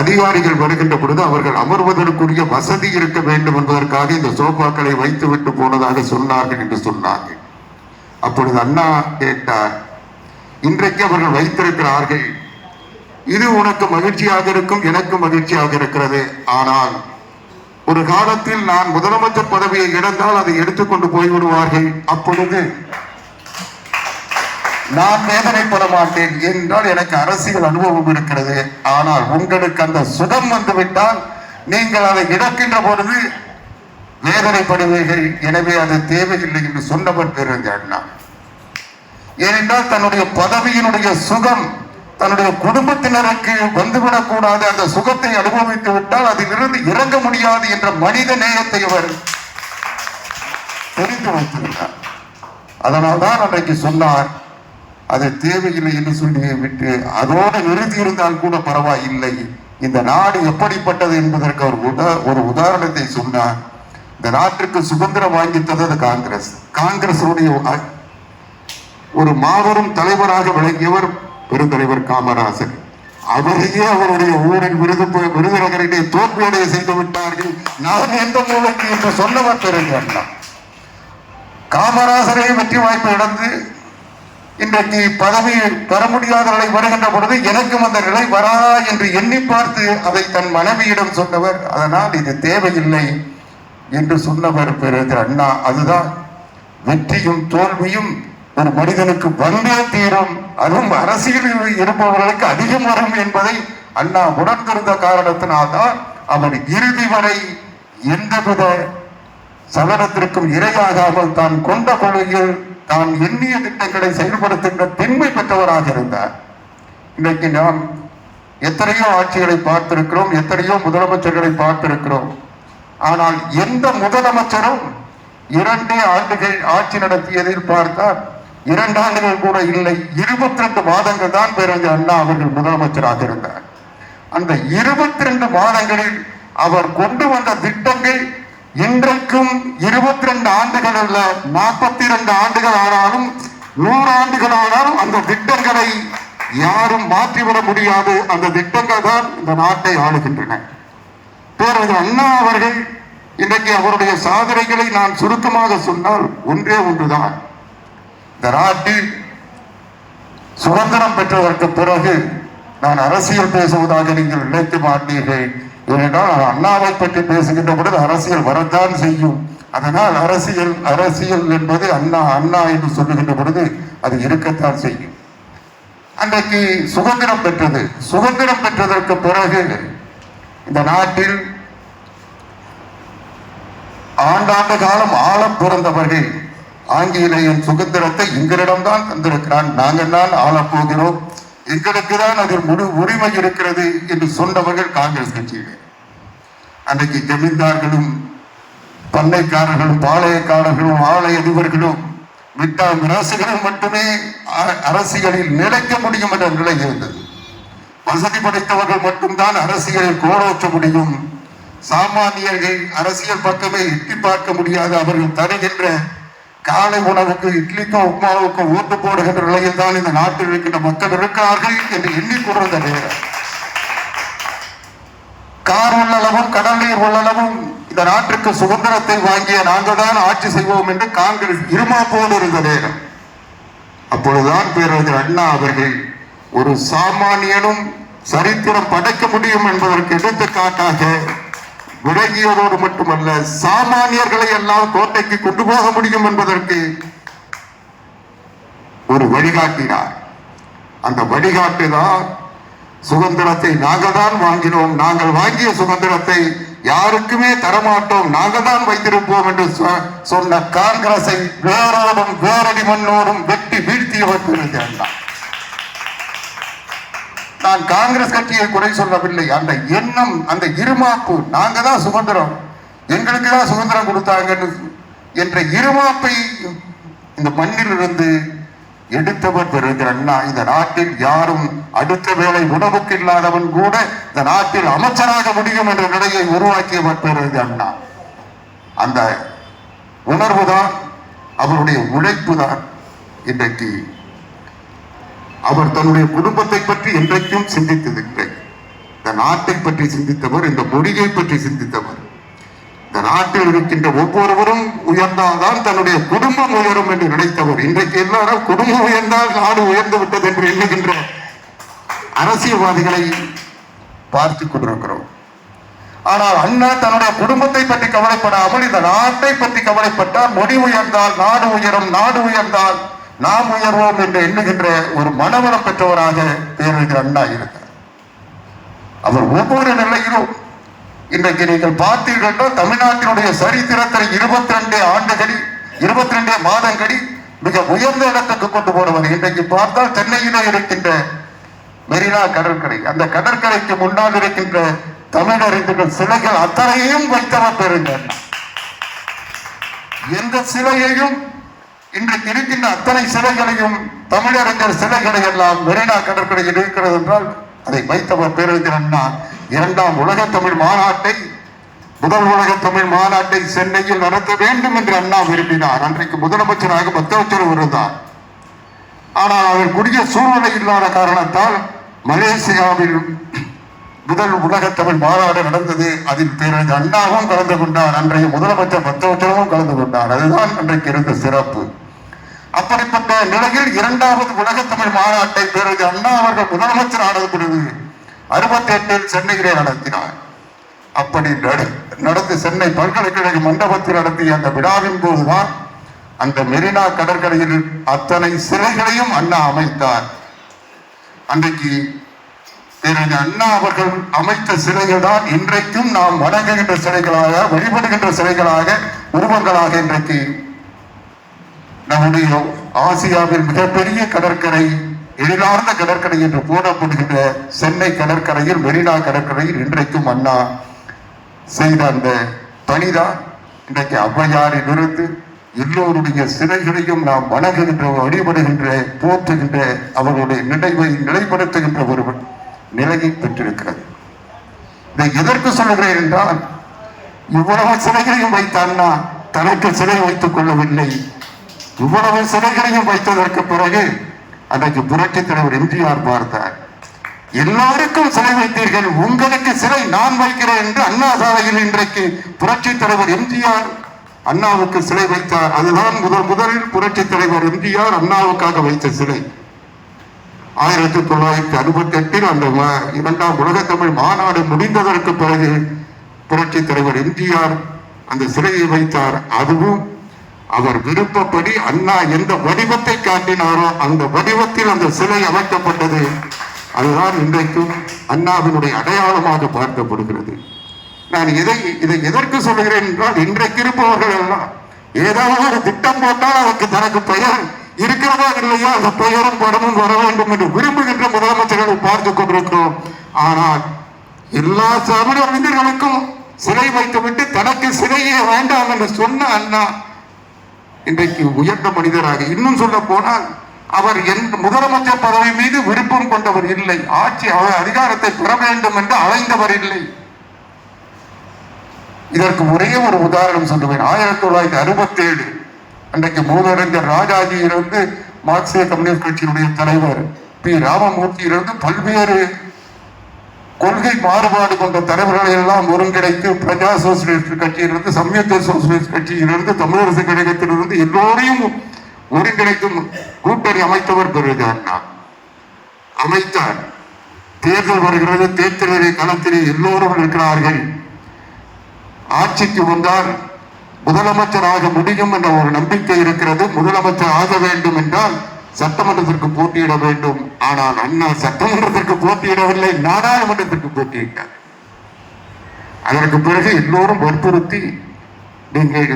அதிகாரிகள் வருகின்ற பொழுது அவர்கள் அமர்வதற்குரிய வசதி இருக்க வேண்டும் என்பதற்காக இந்த சோஃபாக்களை வைத்துவிட்டு போனதாக சொன்னார்கள் என்று சொன்னார்கள். அப்பொழுது அண்ணா கேட்டார், இன்றைக்கு அவர்கள் வைத்திருக்கிறார்கள், இது உனக்கு மகிழ்ச்சியாக இருக்கும், எனக்கு மகிழ்ச்சியாக இருக்கிறது. ஆனால் ஒரு காலத்தில் நான் முதலமைச்சர் பதவியை இழந்தால் அதை எடுத்துக்கொண்டு போய்விடுவார்கள். அப்பொழுது நான் வேதனைப்பட மாட்டேன் என்றால் எனக்கு அரசியல் அனுபவம் இருக்கிறது. ஆனால் உங்களுக்கு அந்த சுகம் வந்துவிட்டால் நீங்கள் அதை இழக்கின்ற பொழுது வேதனைப்படுவீர்கள். எனவே அது தேவையில்லை என்று சொன்னவர் பேரறிஞர் அண்ணா. ஏனென்றால் தன்னுடைய பதவியினுடைய சுகம் தன்னுடைய குடும்பத்தினருக்கு வந்துவிடக் கூடாது, அந்த சுகத்தை அனுபவித்து விட்டால் அதிலிருந்து இறங்க முடியாது என்ற மனித நேயத்தை அவர் தெரிந்து வைத்திருந்தார். அதனால்தான் அன்றைக்கு சொன்னார், அது தேவையில்லை என்று சொல்லி விட்டு அதோடு நிறுத்தி இருந்தால் கூட பரவாயில்லை, இந்த நாடு எப்படிப்பட்டது என்பதற்கு அவர் ஒரு உதாரணத்தை சொன்னார். இந்த நாட்டிற்கு சுதந்திரம் வாங்கி தந்தது காங்கிரசுடைய ஒரு மாபெரும் தலைவராக விளங்கியவர் பெருந்தலைவர் காமராசர். அவரையே அவருடைய ஊரின் விருதுநகரிலே தோல்வியடைய செய்து விட்டார்கள், நான் எந்த மூலைக்கு என்று சொன்னவர் பேரறிஞர் அண்ணா. காமராசரே வெற்றி வாய்ப்பு இழந்து இன்றைக்கு பதவி பெற முடியாத நிலை வருகின்ற பொழுது எனக்கும் அந்த நிலை வராதா என்று எண்ணி பார்த்து அதை தன் மனைவியிடம் சொன்னவர். அதனால் இது தேவையில்லை என்று சொன்னவர் பேரறிஞர் அண்ணா. அதுதான் வெற்றியும் தோல்வியும் ஒரு மனிதனுக்கு வந்தே தீரும், அதுவும் அரசியலில் இருப்பவர்களுக்கு அதிகம் வரும் என்பதை அண்ணா உணர்ந்திருந்த காரணத்தினால்தான் அவர் இறுதி வரை எந்தவித சலனத்திற்கும் இரையாகாமல் தான் கொண்ட கொள்கையில் தான் எண்ணிய திட்டங்களை செயல்படுத்துகின்ற திண்மை பெற்றவராக இருந்தார். இன்றைக்கு நாம் எத்தனையோ ஆட்சிகளை பார்த்திருக்கிறோம், எத்தனையோ முதலமைச்சர்களை பார்த்திருக்கிறோம். ஆனால் எந்த முதலமைச்சரும் 2 ஆண்டுகள் ஆட்சி நடத்தியதில் பார்த்தால் 2 ஆண்டுகள் கூட இல்லை, 22 மாதங்கள் தான் பேரறிஞர் அண்ணா அவர்கள் முதலமைச்சராக இருந்தார். அந்த 22 மாதங்களில் அவர் கொண்டு வந்த திட்டங்கள் இன்றைக்கும் 22 ஆண்டுகள் அல்ல, 42 ஆண்டுகள் ஆனாலும் 100 ஆண்டுகள் ஆனாலும் அந்த திட்டங்களை யாரும் மாற்றிவிட முடியாது. அந்த திட்டங்கள் தான் இந்த நாட்டை ஆளுகின்றன. பேரறிஞர் அண்ணா அவர்கள் இன்றைக்கு அவருடைய சாதனைகளை நான் சுருக்கமாக சொன்னால் ஒன்றே ஒன்றுதான். இந்த நாட்டில் சுதந்திரம் பெற்றதற்கு பிறகு நான் அரசியல் பேசுவதாக நீங்கள் நினைக்க மாட்டீர்கள். ஏனென்றால் அண்ணாவை பற்றி பேசுகின்ற பொழுது அரசியல் வரத்தான் செய்யும். அதனால் அரசியல் என்பது அண்ணா என்று சொல்லுகின்ற பொழுது அது இருக்கத்தான் செய்யும். அன்றைக்கு சுதந்திரம் பெற்றதற்கு பிறகு இந்த நாட்டில் ஆண்டாண்டு காலம் ஆழம் பிறந்தவர்கள் ஆங்கிலேயன் சுதந்திரத்தை எங்களிடம்தான் தந்திருக்கிறான், நாங்கள் தான் ஆளப்போகிறோம், எங்களுக்கு தான் அதில் முழு உரிமை இருக்கிறது என்று சொன்னவர்கள் காங்கிரஸ் கட்சியிலே. அன்றைக்கு ஜமீன்தார்களும் பண்ணைக்காரர்களும் பாளையக்காரர்களும் ஆலை அதிபர்களும் மிராசுகளும் மட்டுமே அரசியலில் நிலைக்க முடியும் என்ற நிலை இருந்தது. வசதி படைத்தவர்கள் மட்டும்தான் அரசியலில் கோலோற்ற முடியும். சாமானியர்கள் அரசியல் பக்கமே எட்டி பார்க்க முடியாது. அவர்கள் தருகின்ற காலை உணவுக்கு இட்லிக்கும் உப்மாவுக்கும் ஓட்டு போடுகின்ற நிலையில் தான் இந்த நாட்டில் இருக்கின்ற மக்கள் இருக்கிறார்கள் என்று எண்ணிக்கொண்டிருந்த நேரம் கார் உள்ளளவும் கடல் நீர் உள்ளளவும் இந்த நாட்டிற்கு சுதந்திரத்தை வாங்கிய நாங்கள் தான் ஆட்சி செய்வோம் என்று காங்கிரஸ் இருமாப்போடு இருந்த நேரம். அப்பொழுதுதான் பேரறிஞர் அண்ணா அவர்கள் ஒரு சாமானியனும் சரித்திரம் படைக்க முடியும் என்பதற்கு எடுத்துக்காட்டாக விளங்கியதோடு மட்டுமல்ல, சாமானியர்களை எல்லாம் கோட்டைக்கு கொண்டு போக முடியும் என்பதற்கு ஒரு வழிகாட்டினார். அந்த வழிகாட்டுதான் சுதந்திரத்தை நாங்கள் தான் வாங்கினோம், நாங்கள் வாங்கிய சுதந்திரத்தை யாருக்குமே தரமாட்டோம், நாங்கள் தான் வைத்திருப்போம் என்று சொன்ன காங்கிரஸை வேரோடும் வேரடி மண்ணோடும் வெட்டி வீழ்த்தியவர் பேரறிஞர். நான் காங்கிரஸ் கட்சியை குறை சொல்லவில்லை. அந்த எண்ணம், அந்த இருமாப்பு, நாங்க தான் சுதந்திரம், எங்களுக்கு தான் சுதந்திரம் கொடுத்தாங்க என்ற இருமாப்பை இந்த மண்ணில் இருந்து எடுத்தவர் பேரறிஞர் அண்ணா. இந்த நாட்டில் யாரும் அடுத்த வேளை உணவுக்கு இல்லாதவன் கூட இந்த நாட்டில் அமைச்சராக முடியும் என்ற நிலையை உருவாக்கியவர் பேரறிஞர் அண்ணா. அந்த உணர்வு தான், அவருடைய உழைப்பு தான் இன்றைக்கு அவர் தன்னுடைய குடும்பத்தை பற்றி என்றைக்கும் சிந்தித்ததில்லை. இந்த நாட்டை பற்றி சிந்தித்தவர், இந்த மொழியை பற்றி சிந்தித்தவர். இந்த நாட்டில் இருக்கின்ற ஒவ்வொருவரும் உயர்ந்தால்தான் தன்னுடைய குடும்பம் உயரும் என்று நினைத்தவர். இன்றைக்கு எல்லாரும் குடும்பம் உயர்ந்தால் நாடு உயர்ந்து விட்டது என்று எண்ணுகின்ற அரசியல்வாதிகளை பார்த்து கொண்டிருக்கிறோம். ஆனால் அண்ணா தன்னுடைய குடும்பத்தை பற்றி கவலைப்படாமல் இந்த நாட்டை பற்றி கவலைப்பட்டால், மொழி உயர்ந்தால் நாடு உயரும், நாடு உயர்ந்தால் நாம் உயர்வோம் என்று எண்ணுகின்ற ஒரு மனவளம் பெற்றவராக பேரறிஞர் அண்ணா இருக்கிறார். அவர் ஒவ்வொரு நிலையிலும் இன்றைக்கு நீங்கள் பார்த்தீர்கள், தமிழ்நாட்டினுடைய சரித்திரத்தில் 22 ஆண்டுகளில் 22 மாதங்களில் மிக உயர்ந்த இடத்துக்கு கொண்டு போனவர். இன்றைக்கு பார்த்தால் சென்னையிலே இருக்கின்ற மெரினா கடற்கரை, அந்த கடற்கரைக்கு முன்னால் இருக்கின்ற தமிழறிஞர்கள் சிலைகள் அத்தனையும் வைத்தவர் பேரறிஞர் அண்ணா. எந்த சிலையையும், இன்றைக்கு இருக்கின்ற அத்தனை சிலைகளையும், தமிழறிஞர் சிலைகளை எல்லாம் மெரினா கடற்கரையில் இருக்கிறது என்றால் அதை வைத்தவர் பேரறிஞர் அண்ணா. 2ஆம் உலக தமிழ் மாநாட்டை, முதல் உலக தமிழ் மாநாட்டை சென்னையில் நடத்த வேண்டும் என்று அண்ணா விரும்பினார். அன்றைக்கு முதலமைச்சராக பத்தவச்சர் இருந்தார். ஆனால் அவர் குடிய சூழ்நிலை இல்லாத காரணத்தால் மலேசியாவில் முதல் உலக தமிழ் மாநாடு நடந்தது. அதில் பேரறிஞர் அண்ணாவும் கலந்து கொண்டார், அன்றைய முதலமைச்சர் பத்தவச்சரவும் கலந்து கொண்டார். அதுதான் அன்றைக்கு இருந்த சிறப்பு. அப்படிப்பட்ட நிலையில் 2வது உலக தமிழ் மாநாட்டை பேரறிஞர் அண்ணா அவர்கள் முதலமைச்சர் ஆனது பிறகு 68 சென்னையிலே நடத்தினார். அப்படி நடந்து சென்னை பல்கலைக்கழக மண்டபத்தில் நடத்திய அந்த விழாவின் போதுதான் அந்த மெரினா கடற்கரையில் அத்தனை சிலைகளையும் அண்ணா அமைத்தார். அன்றைக்கு பேரறிஞர் அண்ணா அவர்கள் அமைத்த சிலைகள் தான் இன்றைக்கும் நாம் வணங்குகின்ற சிலைகளாக, வழிபடுகின்ற சிலைகளாக, உருவங்களாக இன்றைக்கு நம்முடைய ஆசியாவில் மிகப்பெரிய கடற்கரை, எழிலார்ந்த கடற்கரை என்று போடப்படுகின்ற சென்னை கடற்கரையில், மெரினா கடற்கரையில் இன்றைக்கும் அண்ணா செய்த அந்த பணிதான் இன்றைக்கு ஔவையாரில் இருந்து எல்லோருடைய சிலைகளையும் நாம் வணங்குகின்ற, வழிபடுகின்ற, போற்றுகின்ற, அவர்களுடைய நினைவை நிலைப்படுத்துகின்ற ஒரு நிலையை பெற்றிருக்கிறது. இதை எதற்கு சொல்லுகிறேன் என்றால், இவ்வளவு சிலைகளையும் வைத்த அண்ணா தனக்கு சிலை வைத்துக் கொள்ளவில்லை. இவ்வளவு சிலைகளையும் வைத்ததற்கு பிறகு அன்றைக்கு புரட்சித் தலைவர் எம்ஜிஆர் பார்த்தார். எல்லாருக்கும் சிலை வைத்தீர்கள், உங்களுக்கு சிலை நான் வைக்கிறேன் என்று அண்ணா சாலையில் இன்றைக்கு புரட்சித் தலைவர் எம்ஜிஆர் அண்ணாவுக்கு சிலை வைத்தார். அதுதான் முதலில் புரட்சித் தலைவர் எம்ஜிஆர் அண்ணாவுக்காக வைத்த சிலை. 1968 அந்த இரண்டாம் உலக தமிழ் மாநாடு முடிந்ததற்கு பிறகு புரட்சி தலைவர் எம்ஜிஆர் அந்த சிலையை வைத்தார். அதுவும் அவர் விருப்பப்படி அண்ணா எந்த வடிவத்தை காட்டினாரோ அந்த வடிவத்தில் அந்த சிலை அமைக்கப்பட்டது. அதுதான் இன்றைக்கும் அண்ணாவினுடைய அடையாளமாக பார்க்கப்படுகிறது. நான் இதை எதற்கு சொல்கிறேன் என்றால், இன்றைக்கு இருப்பவர்கள் எல்லாம் ஏதாவது ஒரு திட்டம் போட்டால் அதற்கு தனக்கு பெயர் இருக்கிறதா இல்லையா அந்த பெயரும் படமும் வர வேண்டும் என்று விரும்புகின்ற முதலமைச்சர்களை பார்த்து கொண்டிருக்கிறோம். ஆனால் எல்லா தமிழ் அறிஞர்களுக்கும் சிலை வைத்துவிட்டு தனக்கு சிலையே வேண்டாம் என்று சொன்ன அண்ணா இன்றைக்கு உயர்ந்த மனிதராக, இன்னும் சொல்ல போனால் அவர் முதலமைச்சர் பதவி மீது விருப்பம் கொண்டவர் இல்லை, ஆட்சி அதிகாரத்தை பெற வேண்டும் என்று அழைந்தவர் இல்லை. இதற்கு ஒரே ஒரு உதாரணம் சொல்லுவேன். 1967 அன்றைக்கு மூதறிஞர் ராஜாஜியிலிருந்து மார்க்சிய கம்யூனிஸ்ட் கட்சியினுடைய தலைவர் பி ராமமூர்த்தியிலிருந்து பல்வேறு கொள்கை மாறுபாடு கொண்ட தலைவர்களை எல்லாம் ஒருங்கிணைத்து பிரஜா சோசியலிஸ்ட் கட்சியிலிருந்து, சம்யுக்த சோசியலிஸ்ட் கட்சியிலிருந்து, தமிழரசு கழகத்திலிருந்து எல்லோரையும் ஒருங்கிணைக்கும் கூட்டணி அமைத்தவர் பெருமாள் அமைத்தார். தேர்தல் வருகிறது, தேர்தலிலே களத்திலே எல்லோரும் இருக்கிறார்கள். ஆட்சிக்கு வந்தால் முதலமைச்சராக முடியும் என்ற ஒரு நம்பிக்கை இருக்கிறது. முதலமைச்சர் ஆக வேண்டும் என்றால் சட்டமன்றத்திற்கு போட்டியிட வேண்டும். ஆனால் அண்ணா சட்டமன்றத்திற்கு போட்டியிடவில்லை, நாடாளுமன்றத்திற்கு போட்டியிட்டார். அதற்கு பிறகு எல்லோரும் வற்புறுத்தி நீங்கள்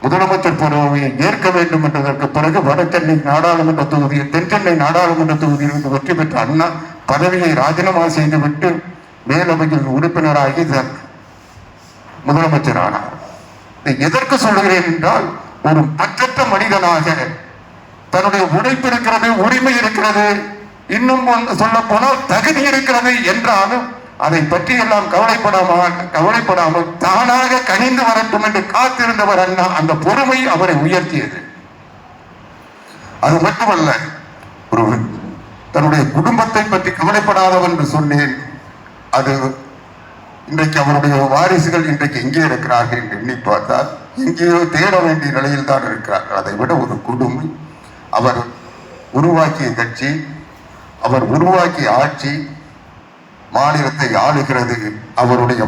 முதலமைச்சர் பதவியை ஏற்க வேண்டும் என்றதற்கு பிறகு வடசென்னை நாடாளுமன்ற தொகுதியில், தென்சென்னை நாடாளுமன்ற தொகுதியிலிருந்து வெற்றி பெற்ற அண்ணா பதவியை ராஜினாமா செய்துவிட்டு மேலவையில் உறுப்பினராகி முதலமைச்சரானார். எதற்கு சொல்கிறேன் என்றால், ஒரு பற்றற்ற மனிதனாக தன்னுடைய உழைப்பு இருக்கிறது, உரிமை இருக்கிறது, இன்னும் சொல்ல போனால் தகுதி இருக்கிறது என்றாலும் அதை பற்றி எல்லாம் கவலைப்படாமல் தானாக கனிந்து வரட்டும் என்று காத்திருந்தவர் அண்ணா. அந்த பொறுமை அவரை உயர்த்தியது. அது மட்டுமல்ல, ஒரு தன்னுடைய குடும்பத்தை பற்றி கவலைப்படாதவர் என்று சொன்னேன். அது இன்றைக்கு அவருடைய வாரிசுகள் இன்றைக்கு எங்கே இருக்கிறார்கள் என்று எண்ணி பார்த்தால் எங்கேயோ தேட வேண்டிய நிலையில் தான் இருக்கிறார்கள். அதை விட ஒரு கொடுமை, அவர் உருவாக்கிய கட்சி, அவர் உருவாக்கிய ஆட்சி மாநிலத்தை ஆளுகிறது. அவருடைய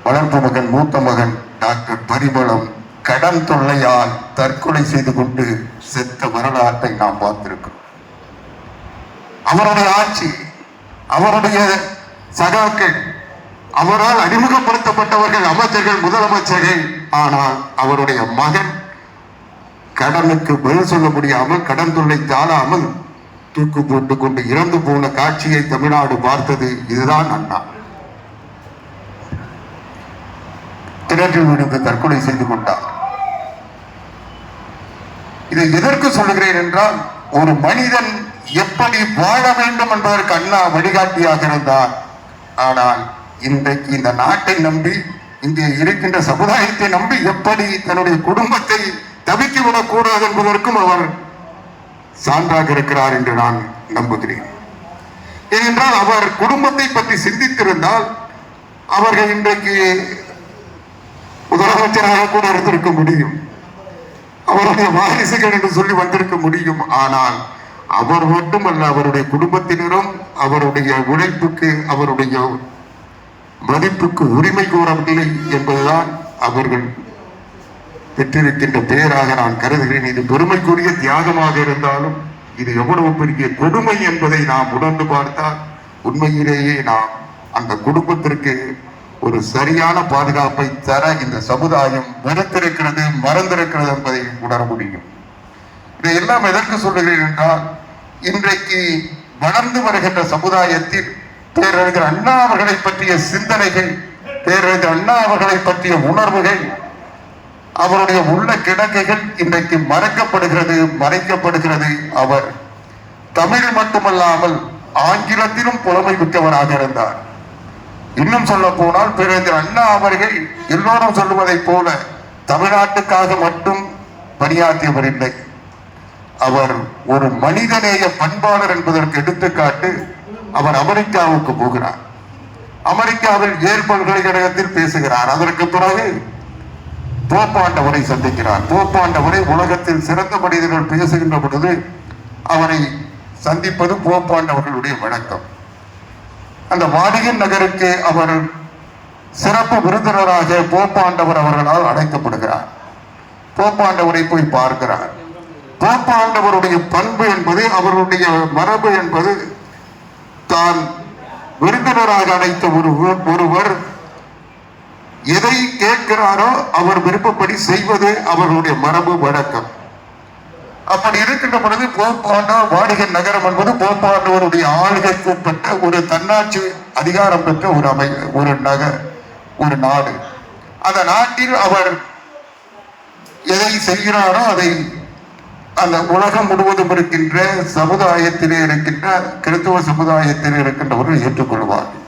வளர்ப்பு மகன், மூத்த மகன் டாக்டர் பரிமளம் கடன் தொல்லையால் தற்கொலை செய்து கொண்டு செத்த வரலாற்றை நாம் பார்த்திருக்கிறோம். அவருடைய ஆட்சி, அவருடைய சகாக்கள், அவரால் அறிமுகப்படுத்தப்பட்டவர்கள் அமைச்சர்கள், முதலமைச்சர்கள். ஆனால் அவருடைய மகன் கடனுக்கு பதில் சொல்ல முடியாமல், கடன் தொல்லை தாழாமல் தூக்கு போட்டு கொண்டு இறந்து போன காட்சியை தமிழ்நாடு பார்த்தது. இதுதான் அண்ணா. கிணற்றில் விழுந்து தற்கொலை செய்து கொண்டார். இதை எதற்கு சொல்லுகிறேன் என்றால், ஒரு மனிதன் எப்படி வாழ வேண்டும் என்பதற்கு அண்ணா வழிகாட்டியாக இருந்தார். ஆனால் இன்றைக்கு இந்த நாட்டை நம்பி, இங்கே இருக்கின்ற சமுதாயத்தை நம்பி எப்படி தன்னுடைய குடும்பத்தை தவிக்கிவிடக் கூடாது என்பதற்கும் அவர் சான்றாக இருக்கிறார் என்று நான் நம்புகிறேன். ஏனென்றால் அவர் குடும்பத்தை பற்றி சிந்தித்திருந்தால் அவர்கள் இன்றைக்கு முதலமைச்சராக கூட இருந்திருக்க முடியும், அவருடைய வாரிசுகள் என்று சொல்லி வந்திருக்க முடியும். ஆனால் அவர் மட்டுமல்ல, அவருடைய குடும்பத்தினரும் அவருடைய உழைப்புக்கு, அவருடைய மதிப்புக்கு உரிமை கோரவில்லை என்பதுதான் அவர்கள் பெற்றிருக்கின்ற பெயராக நான் கருதுகிறேன். இது பெருமைக்குரிய தியாகமாக இருந்தாலும் இது எவ்வளவு பெரிய கொடுமை என்பதை நாம் உணர்ந்து பார்த்தால் உண்மையிலேயே நாம் அந்த குடும்பத்திற்கு ஒரு சரியான பாதுகாப்பை தர இந்த சமுதாயம் வெறுத்திருக்கிறது, மறந்திருக்கிறது என்பதை உணர முடியும். இதையெல்லாம் எதற்கு சொல்லுகிறேன் என்றால், இன்றைக்கு வளர்ந்து வருகின்ற சமுதாயத்தில் பேரறிஞர் அண்ணா அவர்களை பற்றிய சிந்தனைகள், பேரறிஞர் அண்ணா அவர்களை பற்றிய உணர்வுகள், அவருடைய உள்ள கிடக்கைகள் இன்றைக்கு மறைக்கப்படுகிறது, மறைக்கப்படுகிறது. அவர் தமிழ் மட்டுமல்லாமல் ஆங்கிலத்திலும் புலமை மிக்கவராக இருந்தார். இன்னும் சொல்ல போனால் பேரறிஞர் அண்ணா அவர்கள் எல்லோரும் சொல்லுவதைப் போல தமிழ்நாட்டுக்காக மட்டும் பணியாற்றியவர் இல்லை. அவர் ஒரு மனிதநேய பண்பாளர் என்பதற்கு எடுத்துக்காட்டு. அவர் அமெரிக்காவுக்கு போகிறார், அமெரிக்காவில் ஏல் பல்கலைக்கழகத்தில் பேசுகிறார். அதற்கு பிறகு போப்பாண்டவரை சந்திக்கிறார். போப்பாண்டவரை உலகத்தில் சிறந்த மனிதர்கள் பேசுகின்ற பொழுது அவரை சந்திப்பது போப்பாண்டவர்களுடைய வழக்கம். அந்த வாடிகன் நகருக்கு அவர் சிறப்பு விருந்தினராக போப்பாண்டவர் அவர்களால் அழைக்கப்படுகிறார். போப்பாண்டவரை போய் பார்க்கிறார். போப்பாண்டவருடைய பண்பு என்பது, அவருடைய மரபு என்பது, தான் விருந்தினராக அழைத்த ஒருவர் எதை கேட்கிறாரோ அவர் விருப்பப்படி செய்வது அவர்களுடைய மரபு வழக்கம். அப்படி இருக்கின்ற பொழுது போப்பாண்டவர் வாடிகன் நகரம் என்பது போப்பாண்டவருடைய ஆளுகைக்கு உட்பட்ட ஒரு தன்னாட்சி அதிகாரம் பெற்ற ஒரு நாடு. அந்த நாட்டில் அவர் எதை செய்கிறாரோ அதை அந்த உலகம் முழுவதும் இருக்கின்ற சமுதாயத்திலே இருக்கின்ற கிறிஸ்துவ சமுதாயத்திலே இருக்கின்றவர்கள் ஏற்றுக்கொள்வார்கள்.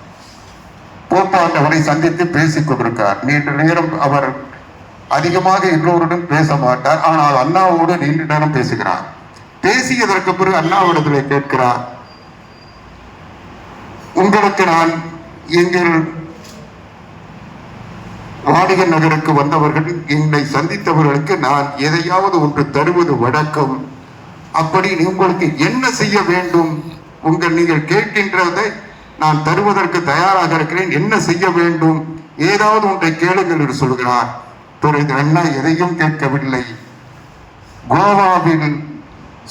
போப்பாண்டவரை சந்தித்து பேசிக் கொண்டிருக்கிறார். நீண்ட நேரம் அவர் அதிகமாக எல்லோருடன் பேச மாட்டார். ஆனால் அண்ணாவோடு நீண்ட நேரம் பேசுகிறார். பேசியதற்கு பிறகு அண்ணாவிடத்தில் கேட்கிறார், உங்களுக்கு நான் எங்கள் வாடிகன் நகருக்கு வந்தவர்கள், என்னை சந்தித்தவர்களுக்கு நான் எதையாவது ஒன்று தருவது வழக்கம். அப்படி உங்களுக்கு என்ன செய்ய வேண்டும்? நீங்கள் கேட்கின்றதை நான் தருவதற்கு தயாராக இருக்கிறேன். என்ன செய்ய வேண்டும்? ஏதாவது ஒன்றை கேளுங்கள் என்று சொல்கிறார். பிறகு அண்ணா எதையும் கேட்கவில்லை. கோவாவில்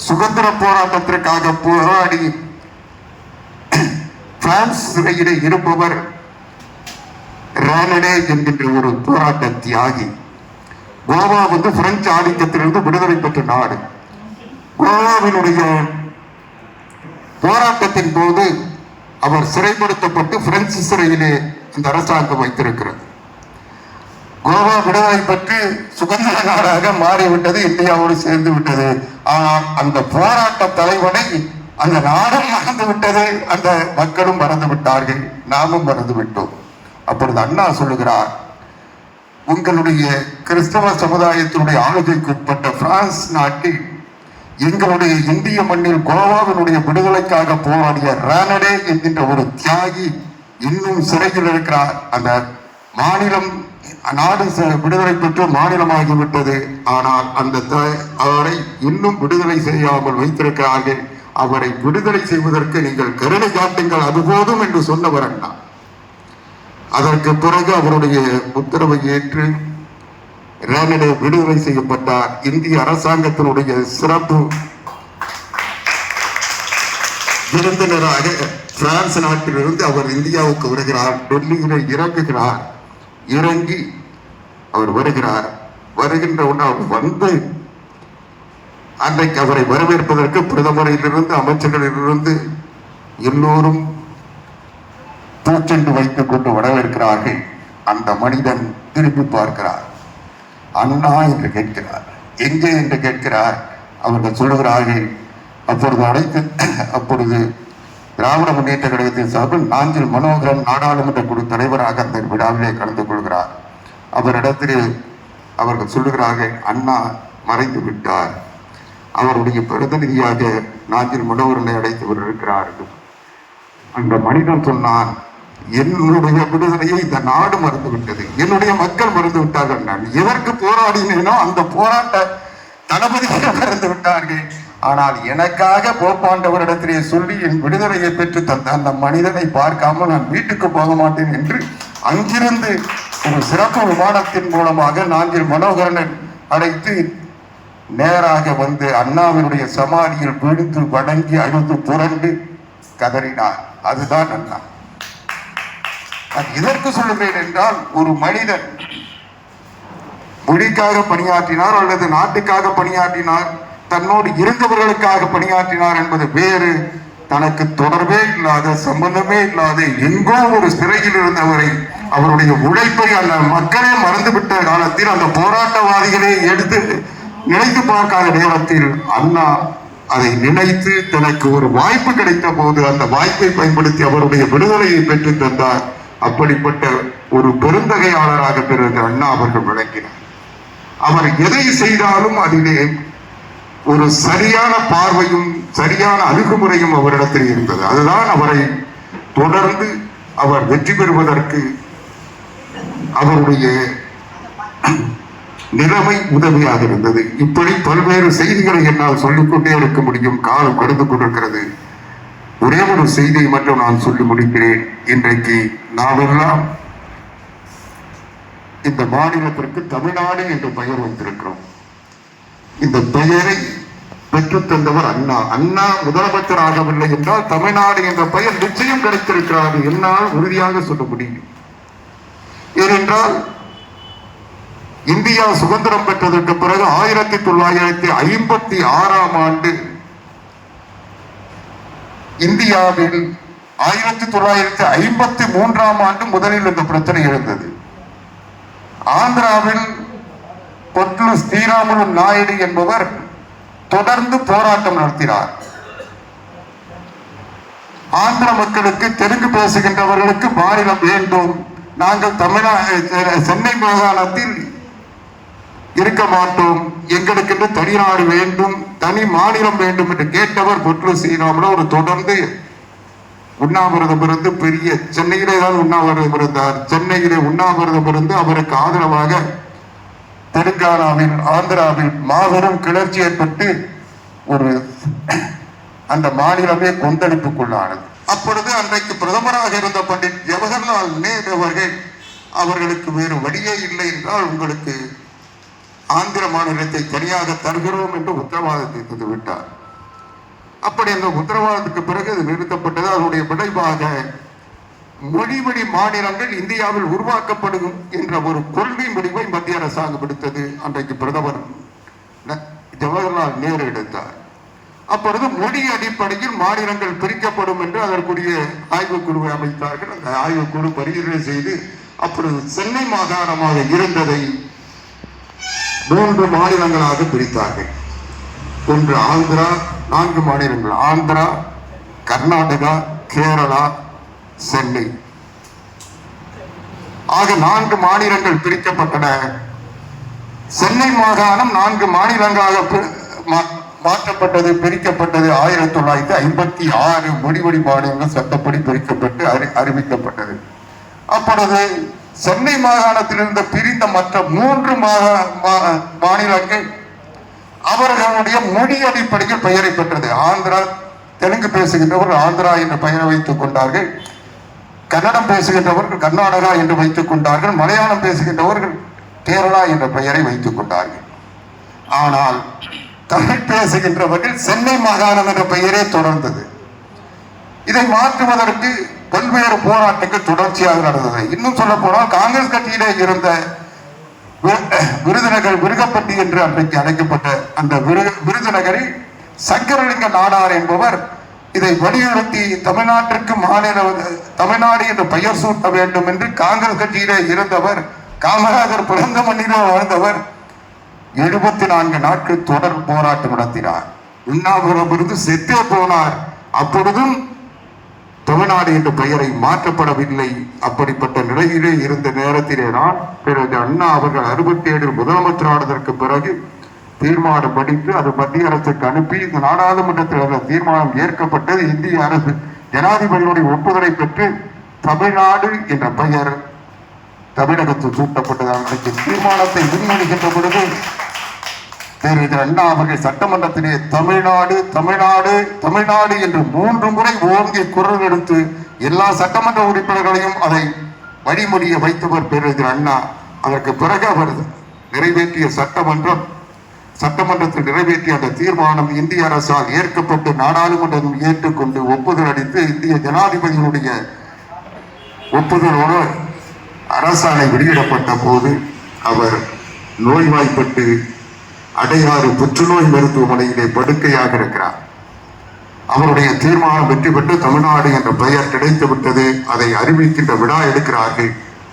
சுதந்திர போராட்டத்திற்காக போராடி பிரான்ஸ் சிறையிலே இருப்பவர் ரானடே என்கின்ற ஒரு போராட்ட தியாகி. கோவா பிரெஞ்சு ஆதிக்கத்திலிருந்து விடுதலை பெற்ற நாடு. கோவாவினுடைய போராட்டத்தின் போது அவர் சிறைப்படுத்தப்பட்டு பிரெஞ்சு சிறையிலே அந்த அரசாங்கம் வைத்திருக்கிறது. கோவா விடுதலை பெற்று சுதந்திர நாடாக மாறிவிட்டது, இந்தியாவோடு சேர்ந்து விட்டது. ஆனால் அந்த போராட்ட தலைவனை அந்த நாடும் மறந்து விட்டது, அந்த மக்களும் மறந்து விட்டார்கள், நாமும் மறந்து விட்டோம். அப்பொழுது அண்ணா சொல்லுகிறார், உங்களுடைய கிறிஸ்தவ சமுதாயத்தினுடைய ஆளுகைக்கு உட்பட்ட பிரான்ஸ் நாட்டில் எங்களுடைய இந்திய மண்ணில் கோவாவினுடைய விடுதலைக்காக போராடிய ரானடே என்கின்ற ஒரு தியாகி இன்னும் சிறையில் இருக்கிறார். அந்த மாநிலம் நாடு விடுதலை பெற்று மாநிலமாகிவிட்டது. ஆனால் அவரை இன்னும் விடுதலை செய்யாமல் வைத்திருக்கிறார்கள். அவரை விடுதலை செய்வதற்கு நீங்கள் கருணை காட்டுங்கள், அது போதும் என்று சொன்னவர் அண்ணா. அதற்கு பிறகு அவருடைய உத்தரவை ஏற்று ரானடே விடுதலை செய்யப்பட்டார். இந்திய அரசாங்கத்தினுடைய சிறப்பு விருந்தினராக பிரான்ஸ் நாட்டிலிருந்து அவர் இந்தியாவுக்கு வருகிறார். டெல்லியிலே இறங்குகிறார். இறங்கி அவர் வருகிறார். வருகின்ற அவர் வந்து அன்றைக்கு அவரை வரவேற்பதற்கு பிரதமரிலிருந்து அமைச்சர்களிலிருந்து எல்லோரும் பூச்செண்டு வைத்துக் கொண்டு வரவேற்கிறார்கள். அந்த மனிதன் திரும்பி பார்க்கிறார். அண்ணா என்று கேட்கிறார். எங்கே என்று கேட்கிறார். அவர்கள் சொல்லுகிறார்கள், அப்பொழுது திராவிட முன்னேற்ற கழகத்தின் சார்பில் நாஞ்சில் மனோகரன் நாடாளுமன்ற குழு தலைவராக அந்த விழாவிலே கலந்து கொள்கிறார். அவரிடத்தில் அவர்கள் சொல்லுகிறார்கள், அண்ணா மறைந்து விட்டார், அவருடைய பிரதிநிதியாக நாஞ்சில் மனோகரனை அழைத்தவர் இருக்கிறார்கள். அந்த மனிதன் சொன்னான், என்னுடைய விடுதலையை இந்த நாடு மறந்து விட்டது, என்னுடைய மக்கள் மறந்து விட்டார்கள். நான் எதற்கு போராடினேனோ அந்த போராட்ட தளபதிகளை மறந்து விட்டார்கள். ஆனால் எனக்காக போப்பாண்டவரிடத்திலே சொல்லி என் விடுதலையை பெற்று தந்த அந்த மனிதனை பார்க்காமல் நான் வீட்டுக்கு போக மாட்டேன் என்று அங்கிருந்து ஒரு சிறப்பு விமானத்தின் மூலமாக நாஞ்சில் மனோகரனை அழைத்து நேராக வந்து அண்ணாவினுடைய சமாதியில் விழுந்து வணங்கி அழுது புரண்டு கதறினார். அதுதான் அண்ணா. நான் எதற்கு சொல்லுகிறேன் என்றால், ஒரு மனிதன் மொழிக்காக பணியாற்றினார் அல்லது நாட்டுக்காக பணியாற்றினார், தன்னோடு இருந்தவர்களுக்காக பணியாற்றினார் என்பது வேறு. தனக்கு தொடர்பே இல்லாத, சம்பந்தமே இல்லாத, எங்கோ ஒரு சிறையில் இருந்தவரை, அவருடைய உழைப்பை அந்த மக்களே மறந்துவிட்ட காலத்தில், அந்த போராட்டவாதிகளே எடுத்து நினைத்து பார்க்காத நேரத்தில் அண்ணா அதை நினைத்து தனக்கு ஒரு வாய்ப்பு கிடைத்த போது அந்த வாய்ப்பை பயன்படுத்தி அவருடைய விடுதலையை பெற்று தந்தார். அப்படிப்பட்ட ஒரு பெருந்தகையாளராக பிறந்த அண்ணா அவர்கள் விளங்கினார். அவர் எதை செய்தாலும் அதிலே ஒரு சரியான பார்வையும் சரியான அணுகுமுறையும் அவரிடத்தில் இருந்தது. அதுதான் அவரை தொடர்ந்து அவர் வெற்றி பெறுவதற்கு அவருடைய நிலைமை உதவியாக இருந்தது. இப்படி பல்வேறு செய்திகளை என்னால் சொல்லிக்கொண்டே இருக்க முடியும். காலம் கடந்து கொண்டிருக்கிறது. ஒரே ஒரு செய்தியை மட்டும் நான் சொல்லி முடிக்கிறேன். இன்றைக்கு நாமெல்லாம் இந்த மாநிலத்திற்கு தமிழ்நாடு என்று பெயர் வைத்திருக்கிறோம். இந்த பெயரை பெற்றுத்தந்தவர் அண்ணா. அண்ணா முதலமைச்சர் ஆகவில்லை என்றால் தமிழ்நாடு என்ற பெயர் நிச்சயம் கிடைத்திருக்கிறார் என்னால் உறுதியாக சொல்ல முடியும். ஏனென்றால் இந்தியா சுதந்திரம் பெற்றதற்கு பிறகு 1956ஆம் ஆண்டு இந்தியாவில் 1953ஆம் ஆண்டு முதலில் இந்த பிரச்சனை எழுந்தது. ஆந்திராவில் பொட்லு ஸ்ரீராமுலு நாயுடு என்பவர் தொடர்ந்து போராட்டம் நடத்தினார். ஆந்திர மக்களுக்கு, தெலுங்கு பேசுகின்றவர்களுக்கு மாநிலம் வேண்டும், நாங்கள் சென்னை மாகாணத்தில் இருக்க மாட்டோம், எங்களுக்கு தனிநாடு வேண்டும், தனி மாநிலம் வேண்டும் என்று கேட்டவர் பொட்லு ஸ்ரீராமுலு. அவர் தொடர்ந்து உண்ணாவிரதம் இருந்து பெரிய சென்னையிலே தான் உண்ணாவிரதம் இருந்தார். சென்னையிலே உண்ணாவிரதம் இருந்து அவருக்கு ஆதரவாக தெலுங்கானாவில், ஆந்திராவில் மாபெரும் கிளர்ச்சி ஏற்பட்டு ஒரு அந்த மாநிலமே கொந்தளிப்புக்குள்ளானது. அப்பொழுது அன்றைக்கு பிரதமராக இருந்த பண்டிட் ஜவஹர்லால் நேரு அவர்களுக்கு வேறு வழியே இல்லை என்றால் உங்களுக்கு ஆந்திர மாநிலத்தை தனியாக தருகிறோம் என்று உத்தரவாதத்தை தந்து விட்டார். அப்படி அந்த உத்தரவாதத்துக்கு பிறகு அது நிறுத்தப்பட்டது. அதனுடைய விளைவாக மொழிவழி மாநிலங்கள் இந்தியாவில் உருவாக்கப்படும் என்ற ஒரு கொள்கை முடிவை மத்திய அரசாங்கம் எடுத்தது. அன்றைக்கு பிரதமர் ஜவஹர்லால் நேரு எடுத்தார். அப்பொழுது மொழி அடிப்படையில் மாநிலங்கள் பிரிக்கப்படும் என்று அதற்குரிய ஆய்வுக்குழுவை அமைத்தார்கள். அந்த ஆய்வுக்குழு பரிசீலனை செய்து அப்பொழுது சென்னை மாகாணமாக இருந்ததை 3 மாநிலங்களாக பிரித்தார்கள். ஒன்று ஆந்திரா, 4 மாநிலங்கள் ஆந்திரா, கர்நாடகா, கேரளா, சென்னை ஆக 4 மாநிலங்கள் பிரிக்கப்பட்டன. சென்னை மாகாணம் 4 மாநிலங்களாக மாற்றப்பட்டது, பிரிக்கப்பட்டது. 1956 மொழிவழி மாநிலங்கள் சட்டப்படி பிரிக்கப்பட்டு அறிவிக்கப்பட்டது. அப்பொழுது சென்னை மாகாணத்தில் இருந்த பிரிந்த மற்ற 3 மாநிலங்கள் அவர்களுடைய மொழி அடிப்படையில் பெயரை பெற்றது. ஆந்திரா, தெலுங்கு பேசுகின்றவர்கள் ஆந்திரா என்ற பெயரை வைத்துக் கொண்டார்கள். கன்னடம் பேசுகின்றவர்கள் கர்நாடகா என்று வைத்துக் கொண்டார்கள். மலையாளம் பேசுகின்றவர்கள் கேரளா என்ற பெயரை வைத்துக் கொண்டார்கள். ஆனால் தமிழ் பேசுகின்றவர்கள் சென்னை மாகாணம் என்ற பெயரே தொடர்ந்தது. இதை மாற்றுவதற்கு பல்வேறு போராட்டங்கள் தொடர்ச்சியாக நடந்தது. இன்னும் சொல்ல போனால் காங்கிரஸ் கட்சியிலே இருந்த விருதுநகர் விருகப்பட்டி என்று அன்றைக்கு அழைக்கப்பட்ட அந்த விருதுநகரில் சங்கரலிங்க நாடார் என்பவர் இதை வலியுறுத்தி தமிழ்நாட்டிற்கு தமிழ்நாடு என்று பெயர் சூட்ட வேண்டும் என்று காங்கிரஸ் கட்சியிலே இருந்தவர், காமராஜர் பிறந்த மண்ணிலே வாழ்ந்தவர், 74 நாட்கள் தொடர் போராட்டம் நடத்தினார். உண்ணாவிரதம் இருந்து செத்தே போனார். அப்பொழுதும் தமிழ்நாடு என்ற பெயரை மாற்றப்படவில்லை. அப்படிப்பட்ட நிலையிலே இருந்த நேரத்திலே தான் பிறகு அண்ணா அவர்கள் 67 முதலமைச்சரானதற்கு பிறகு தீர்மானம் படித்து அது மத்திய அரசுக்கு அனுப்பி இந்த நாடாளுமன்றத்தில் அந்த தீர்மானம் ஏற்கப்பட்டது. இந்திய அரசு ஜனாதிபதியுடைய ஒப்புதலை பெற்று தமிழ்நாடு என்ற பெயர் தமிழகத்தில் சூட்டப்பட்டது. அன்றைக்கு தீர்மானத்தை முன்மொழிகின்ற பொழுது பேரறிஞர் அண்ணா அவர்கள் சட்டமன்றத்திலே தமிழ்நாடு தமிழ்நாடு தமிழ்நாடு என்று 3 முறை ஓங்கி குரல் எடுத்து எல்லா சட்டமன்ற உறுப்பினர்களையும் அதை வழிமொழிய வைத்தவர் பேரறிஞர் அண்ணா. அதற்கு பிறகு அவர் நிறைவேற்றிய சட்டமன்றத்தில் நிறைவேற்றிய அந்த தீர்மானம் இந்திய அரசால் ஏற்கப்பட்டு நாடாளுமன்றம் ஏற்றுக்கொண்டு ஒப்புதல் அளித்து இந்திய ஜனாதிபதியினுடைய ஒப்புதலோடு அரசாணை வெளியிடப்பட்ட போது அவர் நோய்வாய்ப்பட்டு அடையாறு புற்றுநோய் மருத்துவமனையிலே படுக்கையாக இருக்கிறார். அவருடைய தீர்மானம் வெற்றி பெற்று தமிழ்நாடு என்ற பெயர் கிடைத்துவிட்டது. அதை அறிவிக்கின்ற விழா எடுக்கிறார்கள்.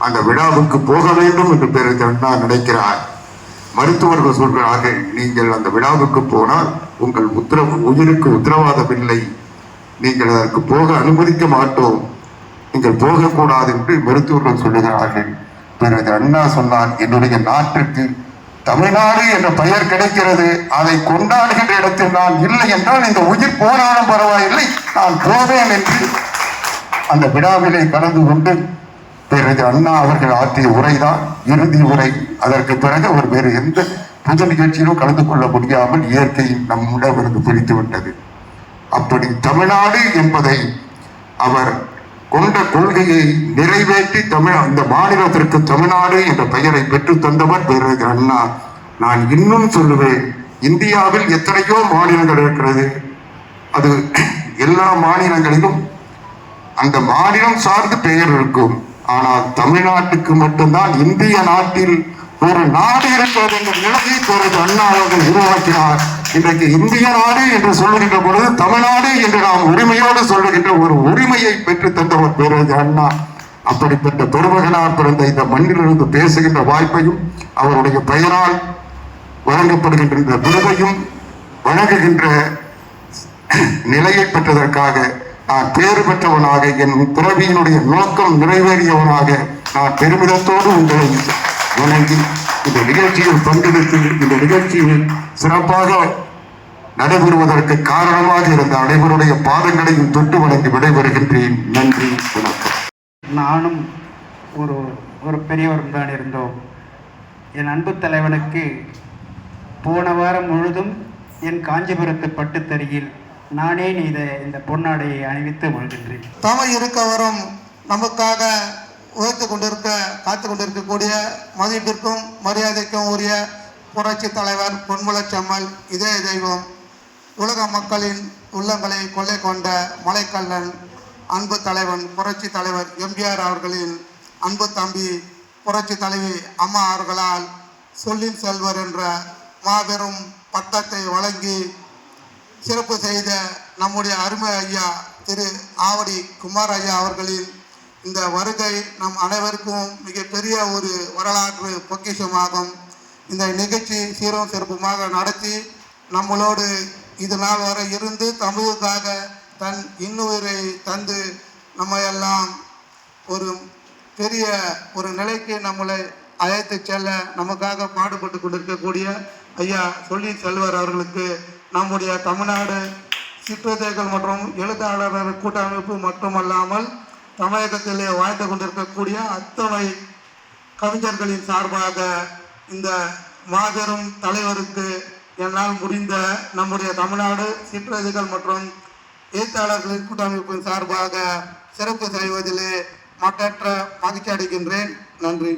அந்த விழாவுக்கு போக வேண்டும் என்று பேரறிஞர் அண்ணா நினைக்கிறார். மருத்துவர்கள் சொல்கிறார்கள், நீங்கள் அந்த விழாவுக்கு போனால் உங்கள் உயிருக்கு உத்தரவாதம் இல்லை, நீங்கள் அதற்கு போக அனுமதிக்க மாட்டோம், நீங்கள் போகக்கூடாது என்று மருத்துவர்கள் சொல்லுகிறார்கள். பேரறிஞர் அண்ணா சொன்னார், என்னுடைய நாட்டிற்கு தமிழ்நாடு என்ற பெயர் கிடைக்கிறது, அதை கொண்டாடுகின்ற இடத்தில் நான் இல்லை என்றால் இந்த உயிர் போனாலும் பரவாயில்லை, நான் போவேன் என்று அந்த விழாவிலே கலந்து கொண்டு பிறகு அண்ணா அவர்கள் ஆற்றிய உரைதான் இறுதி உரை. அதற்கு பிறகு அவர் வேறு எந்த பொது நிகழ்ச்சியிலும் கலந்து கொள்ள முடியாமல் இயற்கையின் நம்மிடமிருந்து பிரித்து விட்டது. அப்படி தமிழ்நாடு என்பதை அவர் கொண்ட கொள்கையை நிறைவேற்றி இந்த மாநிலத்திற்கு தமிழ்நாடு என்ற பெயரை பெற்று தந்தவர் பேரறிஞர் அண்ணா. நான் இன்னும் சொல்லுவேன், இந்தியாவில் எத்தனையோ மாநிலங்கள் இருக்கிறது. அது எல்லா மாநிலங்களிலும் அந்த மாநிலம் சார்ந்து பெயர் இருக்கும். ஆனால் தமிழ்நாட்டுக்கு மட்டும்தான் இந்திய நாட்டில் ஒரு நாடு இருக்கிறது என்ற நிலையை பேரறிஞர் அண்ணா அவர்கள் உருவாக்கினார். இன்றைக்கு இந்திய நாடு என்று சொல்லுகின்ற பொழுது தமிழ்நாடு என்று நாம் உரிமையோடு சொல்லுகின்ற ஒரு உரிமையை பெற்று தந்தவர் பேரறிஞர் அண்ணா. அப்படிப்பட்ட பெருமகனார் பிறந்த இந்த மண்ணிலிருந்து பேசுகின்ற வாய்ப்பையும் அவருடைய பெயரால் வழங்கப்படுகின்ற விருதையும் வழங்குகின்ற நிலையை பெற்றதற்காக நான் பேறு பெற்றவனாக, என் பிறவியினுடைய நோக்கம் நிறைவேறியவனாக நான் பெருமிதத்தோடு உங்களை வணங்கி இந்த நிகழ்ச்சியில் பங்கெடுத்து இந்த நிகழ்ச்சியில் சிறப்பாக நடைபெறுவதற்கு காரணமாக இருந்த அனைவருடைய பாதங்களையும் தொட்டு வணங்கி விடைபெறுகின்றேன். நன்றி, வணக்கம். நானும் ஒரு பெரியவரும் தான் இருந்தோம். என் அன்பு தலைவனுக்கு போன வாரம் முழுதும் என் காஞ்சிபுரத்து பட்டுத்தறியில் நானே இந்த பொன்னாடையை அணிவித்து மகிழ்கின்றேன். தமிழ் இருக்கவரும் நமக்காக உழைத்து காத்து கொண்டிருக்கக்கூடிய மதிப்பிற்கும் மரியாதைக்கும் உரிய புரட்சி தலைவர் பொன்முலச்செம்மல் இதே தெய்வம், உலக மக்களின் உள்ளங்களை கொள்ளை கொண்ட மலைக்கல்லன், அன்பு தலைவன் புரட்சி தலைவர் எம்ஜிஆர் அவர்களின் அன்பு தம்பி புரட்சி தலைவி அம்மா அவர்களால் சொல்லின் செல்வர் என்ற மாபெரும் பட்டத்தை வழங்கி சிறப்பு செய்த நம்முடைய அருமை ஐயா திரு ஆவடி குமார் ஐயா அவர்களின் இந்த வருகை நம் அனைவருக்கும் மிகப்பெரிய ஒரு வரலாற்று பொக்கிஷமாகும். இந்த நிகழ்ச்சி சீரும் சிறப்புமாக நடத்தி நம்மளோடு இது நாள் வரை இருந்து தமிழுக்காக தன் இன்னுயிரை தந்து நம்ம எல்லாம் ஒரு பெரிய ஒரு நிலைக்கு நம்மளை அழைத்து செல்ல நமக்காக பாடுபட்டு கொண்டிருக்கக்கூடிய ஐயா சொல்லின் செல்வர் அவர்களுக்கு நம்முடைய தமிழ்நாடு சிற்றறிஞர்கள் மற்றும் எழுத்தாளர்கள் கூட்டமைப்பு மட்டுமல்லாமல் தமிழகத்திலே வாழ்ந்து கொண்டிருக்கக்கூடிய அத்தனை கவிஞர்களின் சார்பாக இந்த மாபெரும் தலைவருக்கு என்னால் முடிந்த நம்முடைய தமிழ்நாடு சிற்றறிஞர்கள் மற்றும் எழுத்தாளர்களின் கூட்டமைப்பின் சார்பாக சிறப்பு செய்வதிலே மற்றற்ற மகிழ்ச்சி அடைகின்றேன். நன்றி.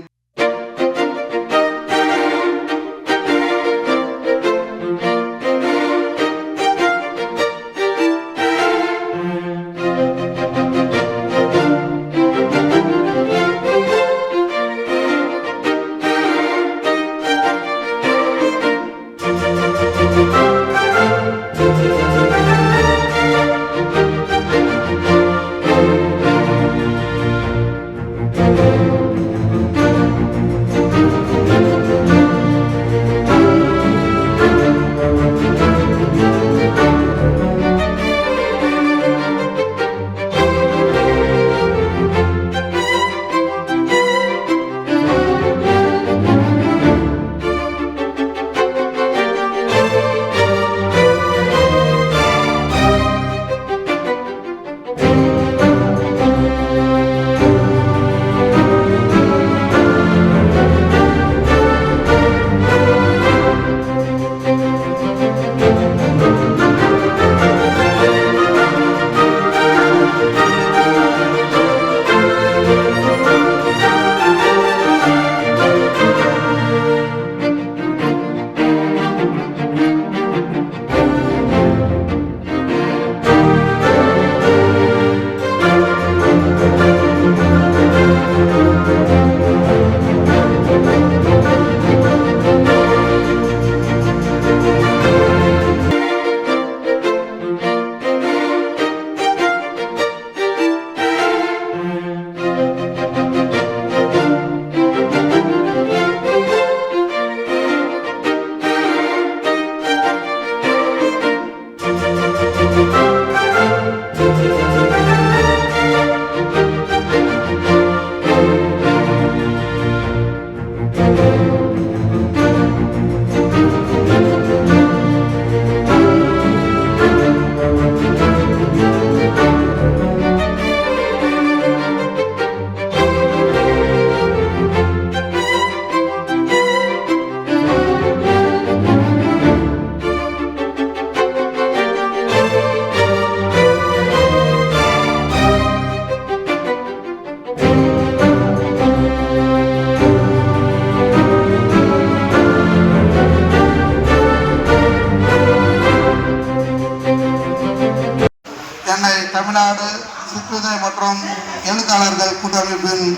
கூட்டமைப்பின்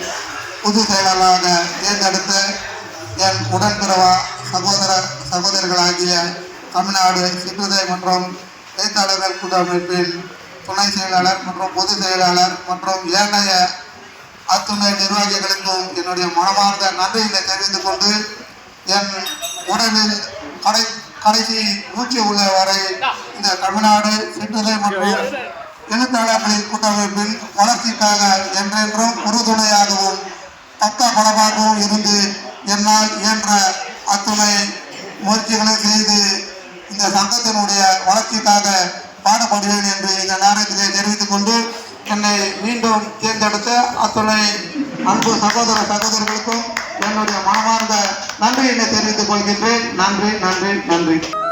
பொது செயலாளராக தேர்ந்தெடுத்த என் உடன்பிறவா சகோதரர்களாகிய தமிழ்நாடு சிற்றுதை மற்றும் எழுத்தாளர்கள் கூட்டமைப்பின் துணை செயலாளர் மற்றும் பொது செயலாளர் மற்றும் ஏனைய அத்துணை நிர்வாகிகளுக்கும் என்னுடைய மனமார்ந்த நன்றியினை தெரிவித்துக் கொண்டு என் உடலில் கடைசி மூச்சு உள்ள வரை இந்த தமிழ்நாடு சிற்றுதை மற்றும் எழுத்தாளர்களின் கூட்டமைப்பின் வளர்ச்சிக்காக என்றென்றும் உறுதுணையாகவும் பக்க பலமாகவும் இருந்து என்னால் இயன்ற அத்துணை முயற்சிகளை செய்து இந்த சங்கத்தினுடைய வளர்ச்சிக்காக பாடுபடுவேன் என்று இந்த நேரத்திலே தெரிவித்துக் கொண்டு என்னை மீண்டும் தேர்ந்தெடுத்த அத்துணை அன்பு சகோதரர்களுக்கும் என்னுடைய மனமார்ந்த நன்றியினை தெரிவித்துக் கொள்கின்றேன். நன்றி.